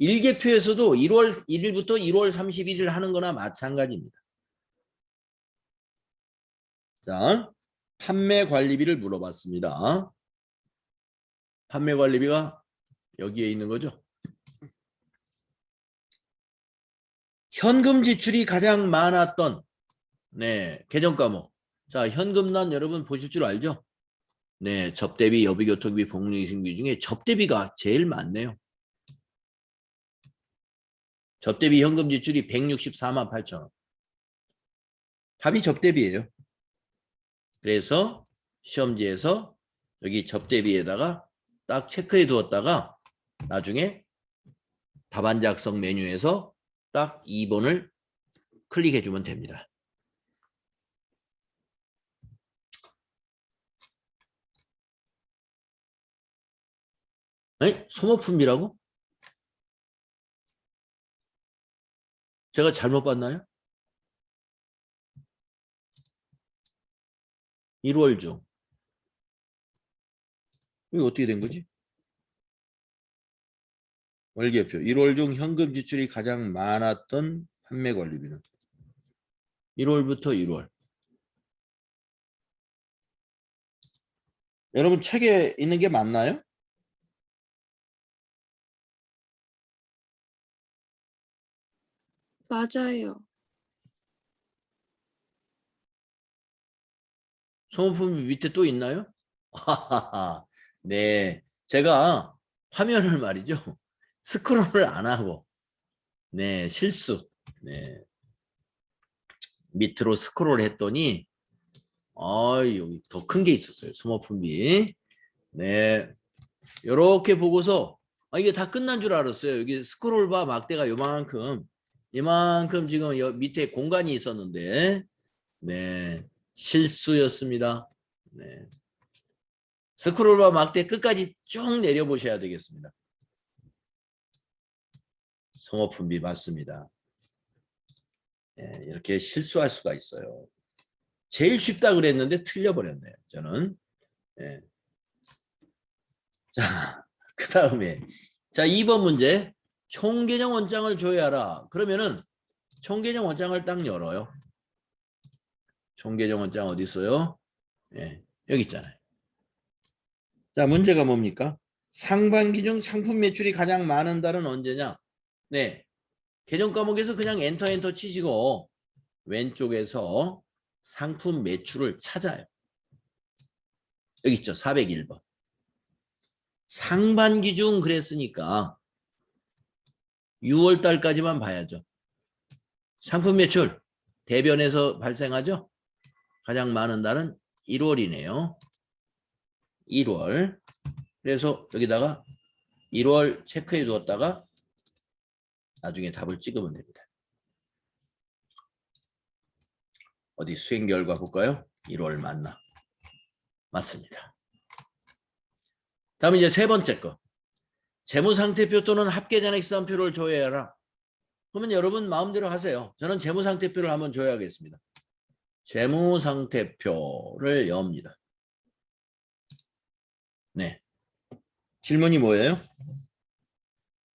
1계표에서도 1월 1일부터 1월 31일 하는 거나 마찬가지입니다. 자, 판매관리비를 물어봤습니다. 판매관리비가 여기에 있는 거죠. 현금 지출이 가장 많았던 네, 계정 과목. 자, 현금란 여러분 보실 줄 알죠? 네, 접대비, 여비교통비, 복리후생비 중에 접대비가 제일 많네요. 접대비 현금 지출이 164만 8천 원. 답이 접대비예요. 그래서 시험지에서 여기 접대비에다가 딱 체크해 두었다가 나중에 답안 작성 메뉴에서 딱 2번을 클릭해 주면 됩니다. 아니, 소모품비라고? 제가 잘못 봤나요? 1월 중. 이거 어떻게 된 거지? 월계표. 1월 중 현금 지출이 가장 많았던 판매 관리비는 1월부터 1월. 여러분 책에 있는 게 맞나요? 맞아요. 소모품비 밑에 또 있나요? 네. 제가 화면을 말이죠. 스크롤을 안 하고 네, 실수. 네. 밑으로 스크롤 했더니 여기 더 큰 게 있었어요. 소모품비. 네. 요렇게 보고서 이게 다 끝난 줄 알았어요. 여기 스크롤 바 막대가 요만큼 지금 밑에 공간이 있었는데 네. 실수였습니다. 네. 스크롤 바 막대 끝까지 쭉 내려 보셔야 되겠습니다. 소모품비 맞습니다. 네, 이렇게 실수할 수가 있어요. 제일 쉽다 그랬는데 틀려버렸네요. 저는. 네. 자, 그 다음에 자 2번 문제. 총계정 원장을 조회하라. 그러면은 총계정 원장을 딱 열어요. 총계정 원장 어디 있어요? 예, 여기 있잖아요. 자, 문제가 뭡니까? 상반기 중 상품 매출이 가장 많은 달은 언제냐? 네, 개정 과목에서 그냥 엔터 치시고 왼쪽에서 상품 매출을 찾아요. 여기 있죠. 401번. 상반기 중 그랬으니까 6월 달까지만 봐야죠. 상품 매출 대변에서 발생하죠. 가장 많은 달은 1월이네요. 1월. 그래서 여기다가 1월 체크해 두었다가 나중에 답을 찍으면 됩니다. 어디 수행 결과 볼까요? 1월 맞나? 맞습니다. 다음 이제 세 번째 거. 재무상태표 또는 합계잔액시산표를 조회하라. 그러면 여러분 마음대로 하세요. 저는 재무상태표를 한번 조회하겠습니다. 재무상태표를 엽니다. 네. 질문이 뭐예요?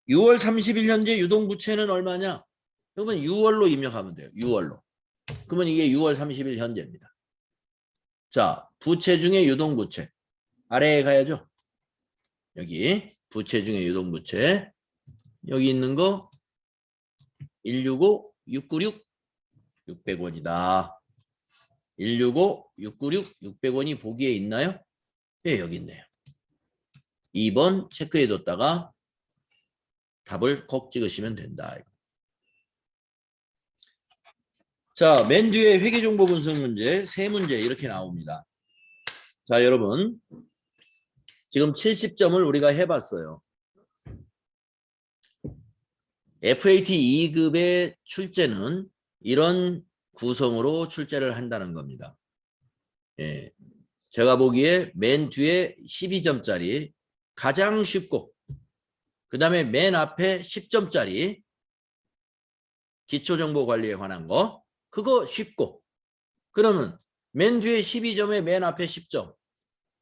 6월 30일 현재 유동부채는 얼마냐? 그러면 6월로 입력하면 돼요. 6월로. 그러면 이게 6월 30일 현재입니다. 자, 부채 중에 유동부채. 아래에 가야죠. 여기 부채 중에 유동부채. 여기 있는 거 165, 696, 600원이다. 165, 696, 600원이 보기에 있나요? 네, 여기 있네요. 2번 체크해뒀다가 답을 콕 찍으시면 된다. 자, 맨 뒤에 회계정보 분석 문제, 세 문제 이렇게 나옵니다. 자, 여러분. 지금 70점을 우리가 해봤어요. FAT 2급의 출제는 이런 구성으로 출제를 한다는 겁니다. 예. 제가 보기에 맨 뒤에 12점짜리 가장 쉽고 그 다음에 맨 앞에 10점짜리 기초정보관리에 관한 거 그거 쉽고 그러면 맨 뒤에 12점에 맨 앞에 10점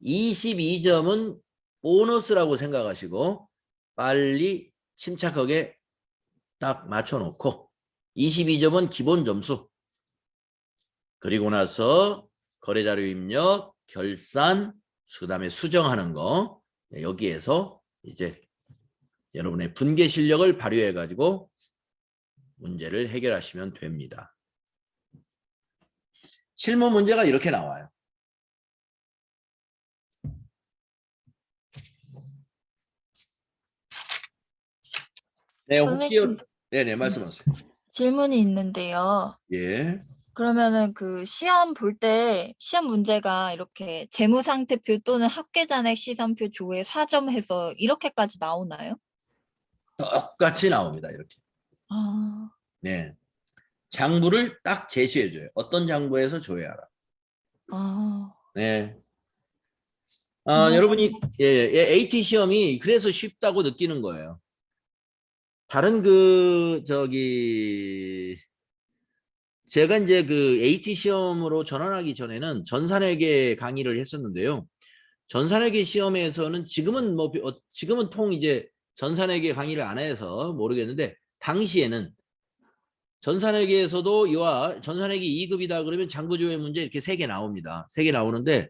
22점은 보너스라고 생각하시고 빨리 침착하게 딱 맞춰놓고 22점은 기본 점수 그리고 나서 거래자료 입력, 결산, 그 다음에 수정하는 거 여기에서 이제 여러분의 분계 실력을 발휘해 가지고 문제를 해결하시면 됩니다. 실무 문제가 이렇게 나와요. 네, 혹시 선생님, 네네 말씀하세요. 질문이 있는데요. 예. 그러면은 그 시험 볼 때 시험 문제가 이렇게 재무상태표 또는 합계잔액 시산표 조회 4점 해서 이렇게까지 나오나요? 똑같이 나옵니다. 이렇게. 아, 네. 장부를 딱 제시해 줘요. 어떤 장부에서 조회하라. 아, 네. 그러면 여러분이 AT 시험이 그래서 쉽다고 느끼는 거예요. 다른 제가 이제 그 AT 시험으로 전환하기 전에는 전산회계 강의를 했었는데요. 전산회계 시험에서는 지금은 지금은 통 이제 전산회계 강의를 안 해서 모르겠는데 당시에는 전산회계에서도 이와 전산회계 2급이다 그러면 장부조회 문제 이렇게 3개 나옵니다. 3개 나오는데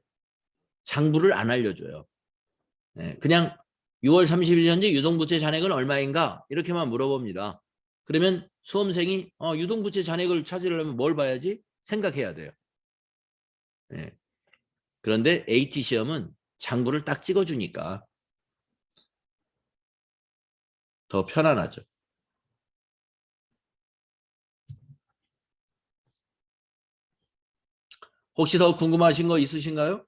장부를 안 알려줘요. 네, 그냥 6월 30일 현재 유동부채 잔액은 얼마인가 이렇게만 물어봅니다. 그러면 수험생이 유동부채 잔액을 찾으려면 뭘 봐야지? 생각해야 돼요. 네. 그런데 AT 시험은 장부를 딱 찍어주니까 더 편안하죠. 혹시 더 궁금하신 거 있으신가요?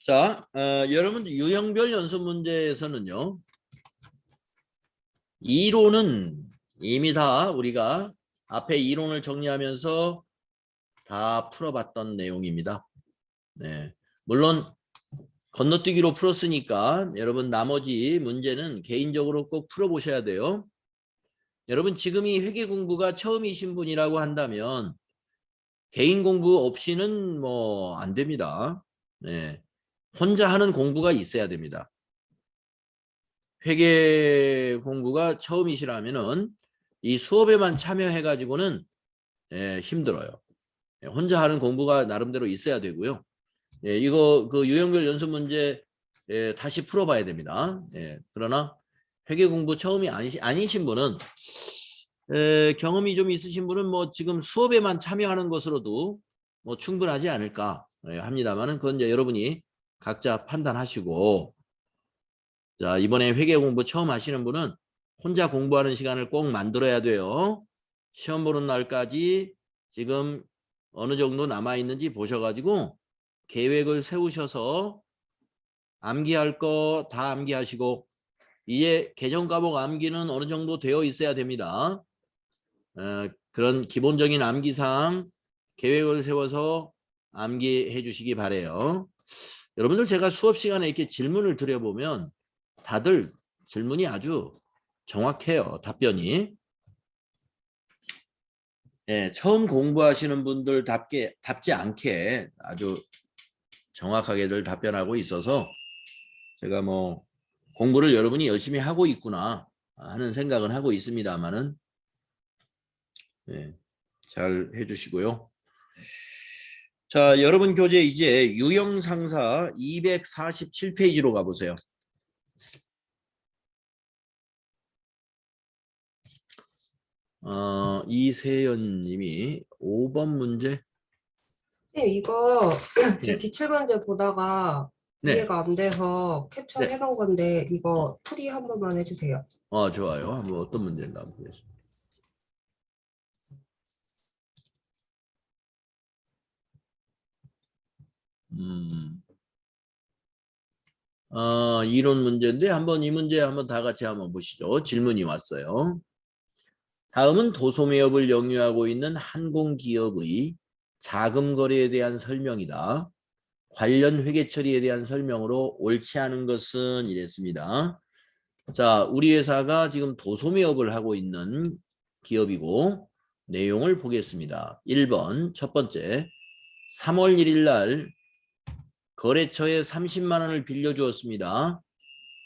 자, 여러분 유형별 연습 문제에서는요. 이론은 이미 다 우리가 앞에 이론을 정리하면서 다 풀어봤던 내용입니다. 네, 물론 건너뛰기로 풀었으니까 여러분 나머지 문제는 개인적으로 꼭 풀어보셔야 돼요. 여러분 지금이 회계 공부가 처음이신 분이라고 한다면 개인 공부 없이는 뭐 안 됩니다. 네. 혼자 하는 공부가 있어야 됩니다. 회계 공부가 처음이시라면은 이 수업에만 참여해 가지고는 힘들어요. 혼자 하는 공부가 나름대로 있어야 되고요. 이거 그 유형별 연습 문제 다시 풀어봐야 됩니다. 그러나 회계 공부 처음이 아니신 분은 경험이 좀 있으신 분은 뭐 지금 수업에만 참여하는 것으로도 뭐 충분하지 않을까 합니다만은 그건 이제 여러분이 각자 판단하시고, 자 이번에 회계 공부 처음 하시는 분은 혼자 공부하는 시간을 꼭 만들어야 돼요. 시험 보는 날까지 지금 어느 정도 남아 있는지 보셔가지고 계획을 세우셔서 암기할 거 다 암기하시고, 이제 개정 과목 암기는 어느 정도 되어 있어야 됩니다. 그런 기본적인 암기사항 계획을 세워서 암기해 주시기 바래요. 여러분들 제가 수업 시간에 이렇게 질문을 드려보면 다들 질문이 아주 정확해요. 답변이. 처음 공부하시는 분들답지 않게 아주 정확하게들 답변하고 있어서 제가 뭐 공부를 여러분이 열심히 하고 있구나 하는 생각은 하고 있습니다만은 잘 해주시고요. 자, 여러분 교재 이제 유형상사 247페이지로 가보세요. 이세연 님이 5번 문제. 네, 이거 네. 제 기출 문제 보다가 네. 이해가 안 돼서 캡처해 놓은 건데 이거 풀이 한 번만 해주세요. 좋아요. 한번 어떤 문제인가 한번 보겠습니다. 이론 문제인데 한번 이 문제 한번 다 같이 한번 보시죠. 질문이 왔어요. 다음은 도소매업을 영유하고 있는 항공기업의 자금 거래에 대한 설명이다. 관련 회계 처리에 대한 설명으로 옳지 않은 것은 이랬습니다. 자, 우리 회사가 지금 도소매업을 하고 있는 기업이고 내용을 보겠습니다. 1번 첫 번째, 3월 1일 날 거래처에 30만 원을 빌려주었습니다.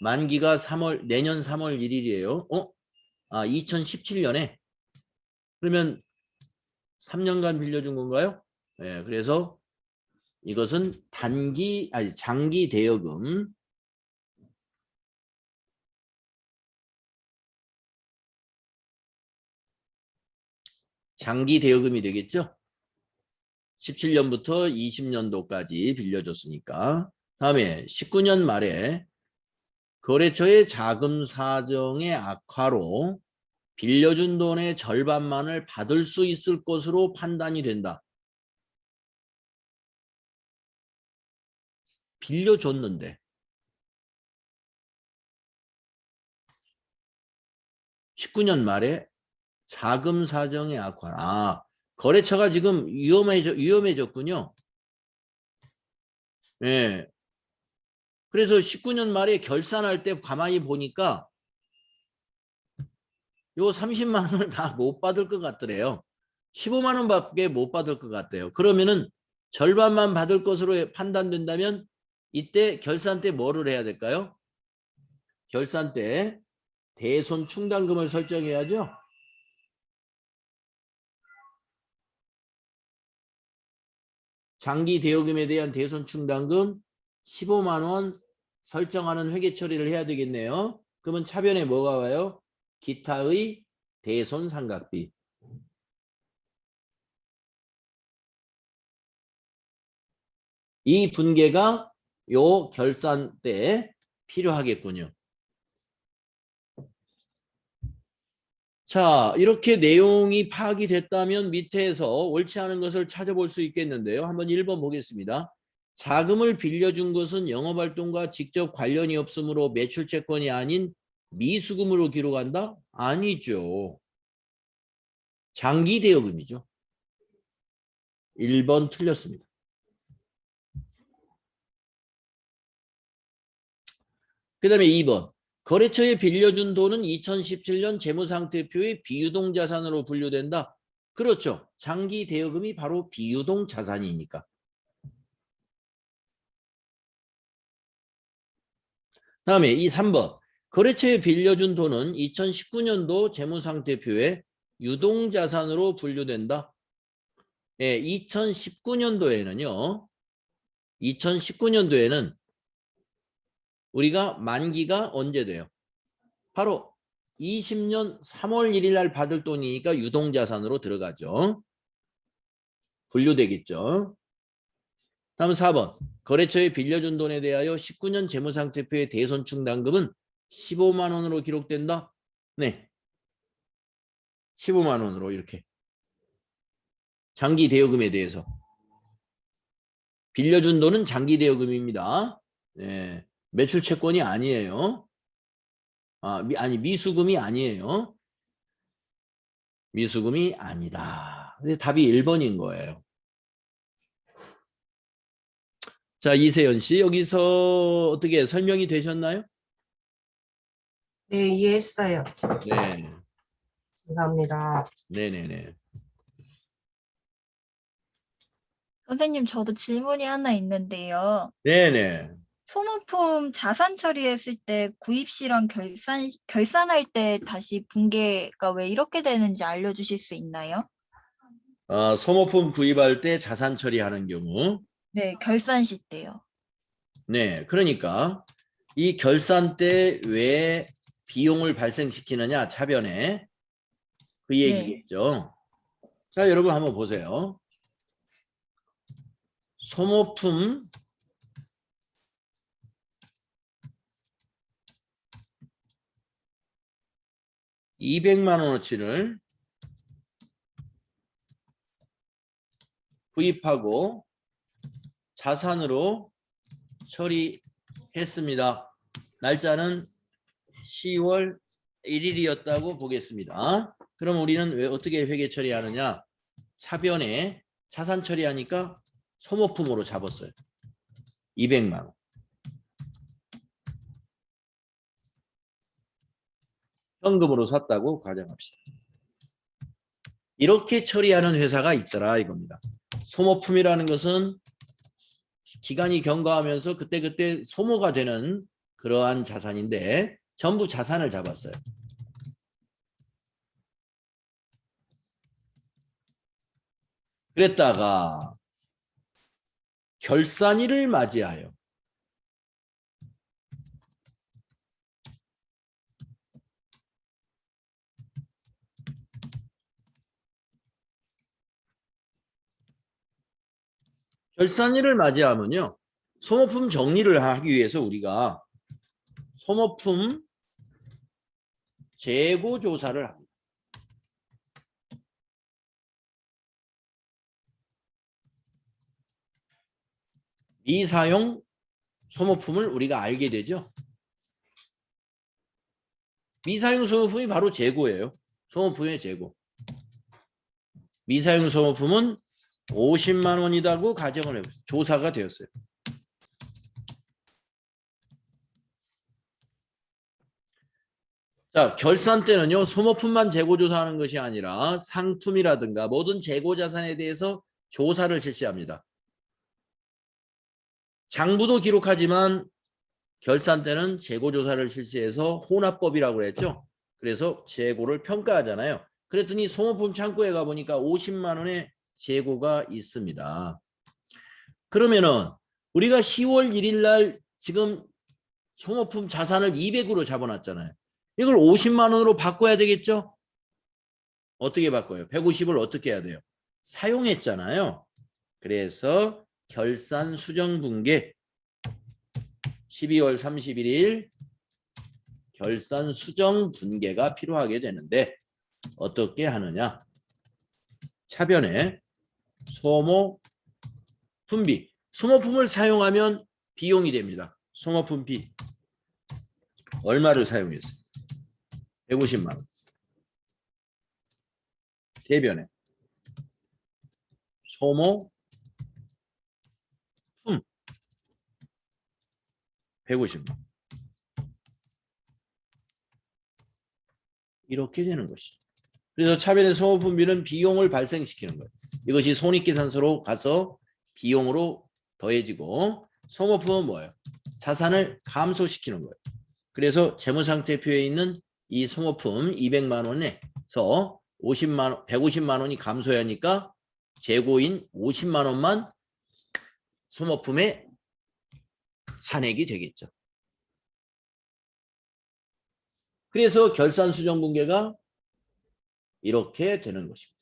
만기가 내년 3월 1일이에요. 2017년에. 그러면 3년간 빌려준 건가요? 그래서 이것은 장기 대여금. 장기 대여금이 되겠죠? 17년부터 20년도까지 빌려줬으니까. 다음에 19년 말에 거래처의 자금 사정의 악화로 빌려준 돈의 절반만을 받을 수 있을 것으로 판단이 된다. 빌려줬는데 19년 말에 자금 사정의 악화. 거래처가 지금 위험해졌군요. 그래서 19년 말에 결산할 때 가만히 보니까 요 30만 원을 다 못 받을 것 같더래요. 15만 원밖에 못 받을 것 같대요. 그러면은 절반만 받을 것으로 판단된다면 이때 결산 때 뭐를 해야 될까요? 결산 때 대손 충당금을 설정해야죠. 장기 대여금에 대한 대손 충당금 15만 원 설정하는 회계 처리를 해야 되겠네요. 그러면 차변에 뭐가 와요? 기타의 대손 상각비. 이 분계가 요 결산 때 필요하겠군요. 자, 이렇게 내용이 파악이 됐다면 밑에서 옳지 않은 것을 찾아볼 수 있겠는데요. 한번 1번 보겠습니다. 자금을 빌려준 것은 영업활동과 직접 관련이 없으므로 매출채권이 아닌 미수금으로 기록한다? 아니죠. 장기 대여금이죠. 1번 틀렸습니다. 그 다음에 2번. 거래처에 빌려준 돈은 2017년 재무상태표의 비유동자산으로 분류된다. 그렇죠. 장기 대여금이 바로 비유동자산이니까. 다음에 이 3번. 거래처에 빌려준 돈은 2019년도 재무상태표에 유동자산으로 분류된다. 예, 2019년도에는 우리가 만기가 언제 돼요? 바로 20년 3월 1일 날 받을 돈이니까 유동자산으로 들어가죠. 분류되겠죠. 다음 4번. 거래처에 빌려준 돈에 대하여 19년 재무상태표의 대손충당금은 15만 원으로 기록된다. 네. 15만 원으로 이렇게. 장기 대여금에 대해서. 빌려준 돈은 장기 대여금입니다. 네. 매출 채권이 아니에요. 아니 미수금이 아니에요. 미수금이 아니다. 근데 답이 1번인 거예요. 자, 이세연 씨 여기서 어떻게 설명이 되셨나요? 네, 이해했어요. 네. 감사합니다. 네네네. 선생님, 저도 질문이 하나 있는데요. 네네. 소모품 자산 처리했을 때 구입 시랑 결산할 때 다시 분계가 왜 이렇게 되는지 알려주실 수 있나요? 소모품 구입할 때 자산 처리하는 경우. 네, 결산 시 때요. 네. 그러니까 이 결산 때 왜 비용을 발생시키느냐 차변에 그 네. 얘기겠죠. 자, 여러분 한번 보세요. 소모품 (200만 원어치를) 구입하고 자산으로 처리했습니다. 날짜는 10월 1일이었다고 보겠습니다. 그럼 우리는 왜 어떻게 회계 처리하느냐? 차변에 자산 처리하니까 소모품으로 잡았어요. 200만 원. 현금으로 샀다고 가정합시다. 이렇게 처리하는 회사가 있더라 이겁니다. 소모품이라는 것은 기간이 경과하면서 그때그때 소모가 되는 그러한 자산인데 전부 자산을 잡았어요. 그랬다가 결산일을 맞이하여 결산일을 맞이하면요. 소모품 정리를 하기 위해서 우리가 소모품 재고 조사를 합니다. 미사용 소모품을 우리가 알게 되죠. 미사용 소모품이 바로 재고예요. 소모품의 재고. 미사용 소모품은 50만 원이라고 가정을 해보세요. 조사가 되었어요. 자, 결산 때는요. 소모품만 재고 조사하는 것이 아니라 상품이라든가 모든 재고 자산에 대해서 조사를 실시합니다. 장부도 기록하지만 결산 때는 재고 조사를 실시해서 혼합법이라고 그랬죠. 그래서 재고를 평가하잖아요. 그랬더니 소모품 창고에 가보니까 50만 원의 재고가 있습니다. 그러면은 우리가 10월 1일 날 지금 소모품 자산을 200으로 잡아놨잖아요. 이걸 50만 원으로 바꿔야 되겠죠? 어떻게 바꿔요? 150을 어떻게 해야 돼요? 사용했잖아요. 그래서 결산 수정 분계 12월 31일 결산 수정 분계가 필요하게 되는데 어떻게 하느냐? 차변에 소모품비. 소모품을 사용하면 비용이 됩니다. 소모품비. 얼마를 사용했어요? 150만 원. 대변에 소모품 150만 원. 이렇게 되는 것이죠. 그래서 차변의 소모품비는 비용을 발생시키는 거예요. 이것이 손익계산서로 가서 비용으로 더해지고 소모품은 뭐예요? 자산을 감소시키는 거예요. 그래서 재무상태표에 있는 이 소모품 200만 원에서 150만 원이 감소해야 하니까 재고인 50만 원만 소모품에 산액이 되겠죠. 그래서 결산수정분계가 이렇게 되는 것입니다.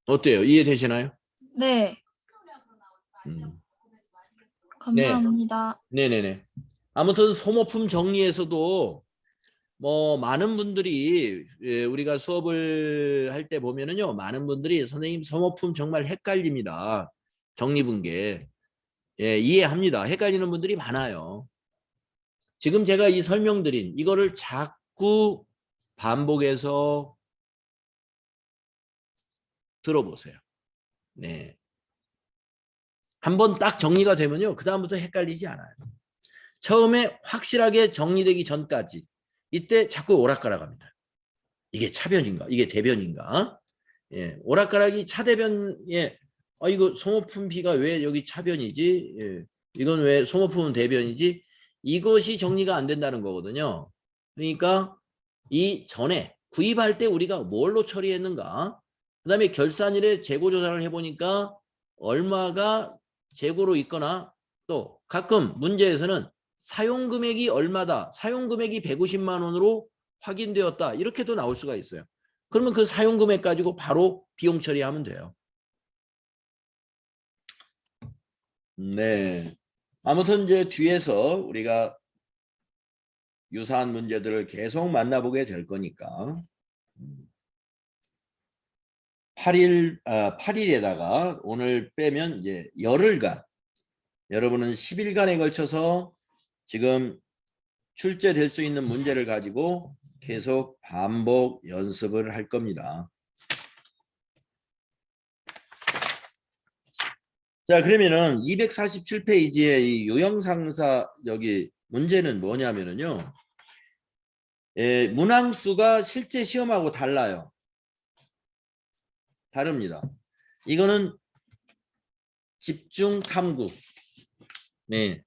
어때요? 이해되시나요? 네, 네. 감사합니다. 네네네. 아무튼 소모품 정리에서도 뭐 많은 분들이 우리가 수업을 할 때 보면은요, 많은 분들이 선생님 소모품 정말 헷갈립니다. 정리분계. 예, 이해합니다. 헷갈리는 분들이 많아요. 지금 제가 이 설명드린 이거를 자꾸 반복해서 들어보세요. 네. 한번 딱 정리가 되면요, 그 다음부터 헷갈리지 않아요. 처음에 확실하게 정리되기 전까지 이때 자꾸 오락가락합니다. 이게 차변인가? 이게 대변인가? 예, 오락가락이 차대변에 이거 소모품비가 왜 여기 차변이지? 예, 이건 왜 소모품은 대변이지? 이것이 정리가 안 된다는 거거든요. 그러니까 이 전에 구입할 때 우리가 뭘로 처리했는가? 그 다음에 결산일에 재고 조사를 해보니까 얼마가 재고로 있거나 또 가끔 문제에서는 사용 금액이 얼마다, 사용 금액이 150만 원으로 확인되었다. 이렇게도 나올 수가 있어요. 그러면 그 사용 금액 가지고 바로 비용 처리하면 돼요. 네. 아무튼 이제 뒤에서 우리가 유사한 문제들을 계속 만나보게 될 거니까 8일에다가 오늘 빼면 이제 열흘간, 여러분은 10일간에 걸쳐서 지금 출제될 수 있는 문제를 가지고 계속 반복 연습을 할 겁니다. 자, 그러면은 247페이지의 이 유형상사 여기 문제는 뭐냐면은요. 문항수가 실제 시험하고 달라요. 다릅니다. 이거는 집중 탐구. 네.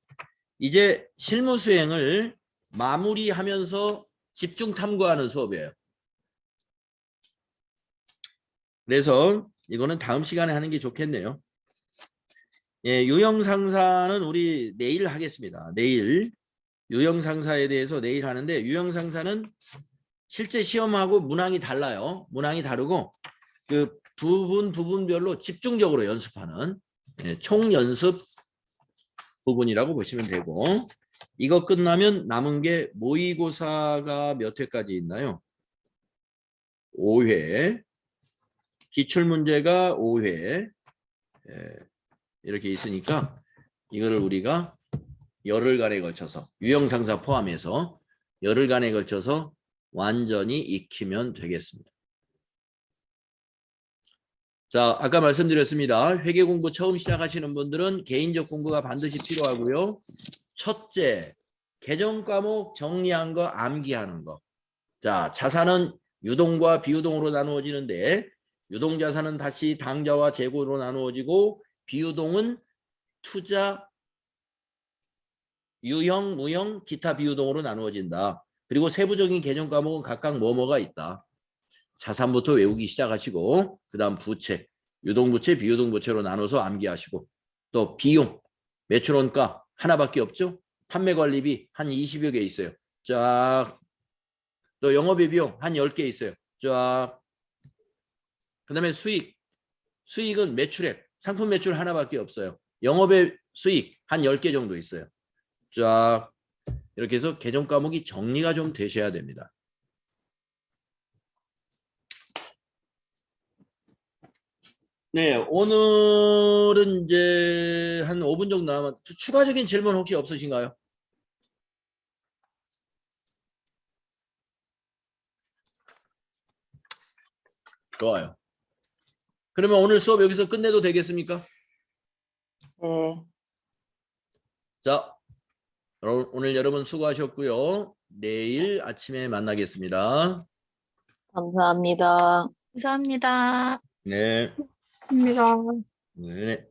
이제 실무 수행을 마무리하면서 집중 탐구하는 수업이에요. 그래서 이거는 다음 시간에 하는 게 좋겠네요. 예, 유형상사는 우리 내일 하겠습니다. 내일 유형상사에 대해서 내일 하는데, 유형상사는 실제 시험하고 문항이 달라요. 문항이 다르고 그 부분별로 집중적으로 연습하는 총연습 부분이라고 보시면 되고, 이거 끝나면 남은 게 모의고사가 몇 회까지 있나요? 5회, 기출문제가 5회 이렇게 있으니까 이거를 우리가 열흘간에 걸쳐서 유형상사 포함해서 열흘간에 걸쳐서 완전히 익히면 되겠습니다. 자, 아까 말씀드렸습니다. 회계 공부 처음 시작하시는 분들은 개인적 공부가 반드시 필요하고요. 첫째, 개정 과목 정리한 거 암기하는 거. 자, 자산은 유동과 비유동으로 나누어지는데 유동자산은 다시 당좌와 재고로 나누어지고 비유동은 투자, 유형, 무형, 기타 비유동으로 나누어진다. 그리고 세부적인 개정 과목은 각각 뭐뭐가 있다. 자산부터 외우기 시작하시고 그 다음 부채, 유동부채, 비유동부채로 나눠서 암기하시고 또 비용, 매출원가 하나밖에 없죠. 판매관리비 한 20여 개 있어요. 쫙. 또 영업의 비용 한 10개 있어요. 쫙. 그 다음에 수익은 매출액, 상품 매출 하나밖에 없어요. 영업의 수익 한 10개 정도 있어요. 쫙. 이렇게 해서 개정 과목이 정리가 좀 되셔야 됩니다. 네, 오늘은 이제 한 5분 정도 남았. 추가적인 질문 혹시 없으신가요? 좋아요. 그러면 오늘 수업 여기서 끝내도 되겠습니까? 네. 자, 오늘 여러분 수고하셨고요. 내일 아침에 만나겠습니다. 감사합니다. 감사합니다. 네. 입니다. 네.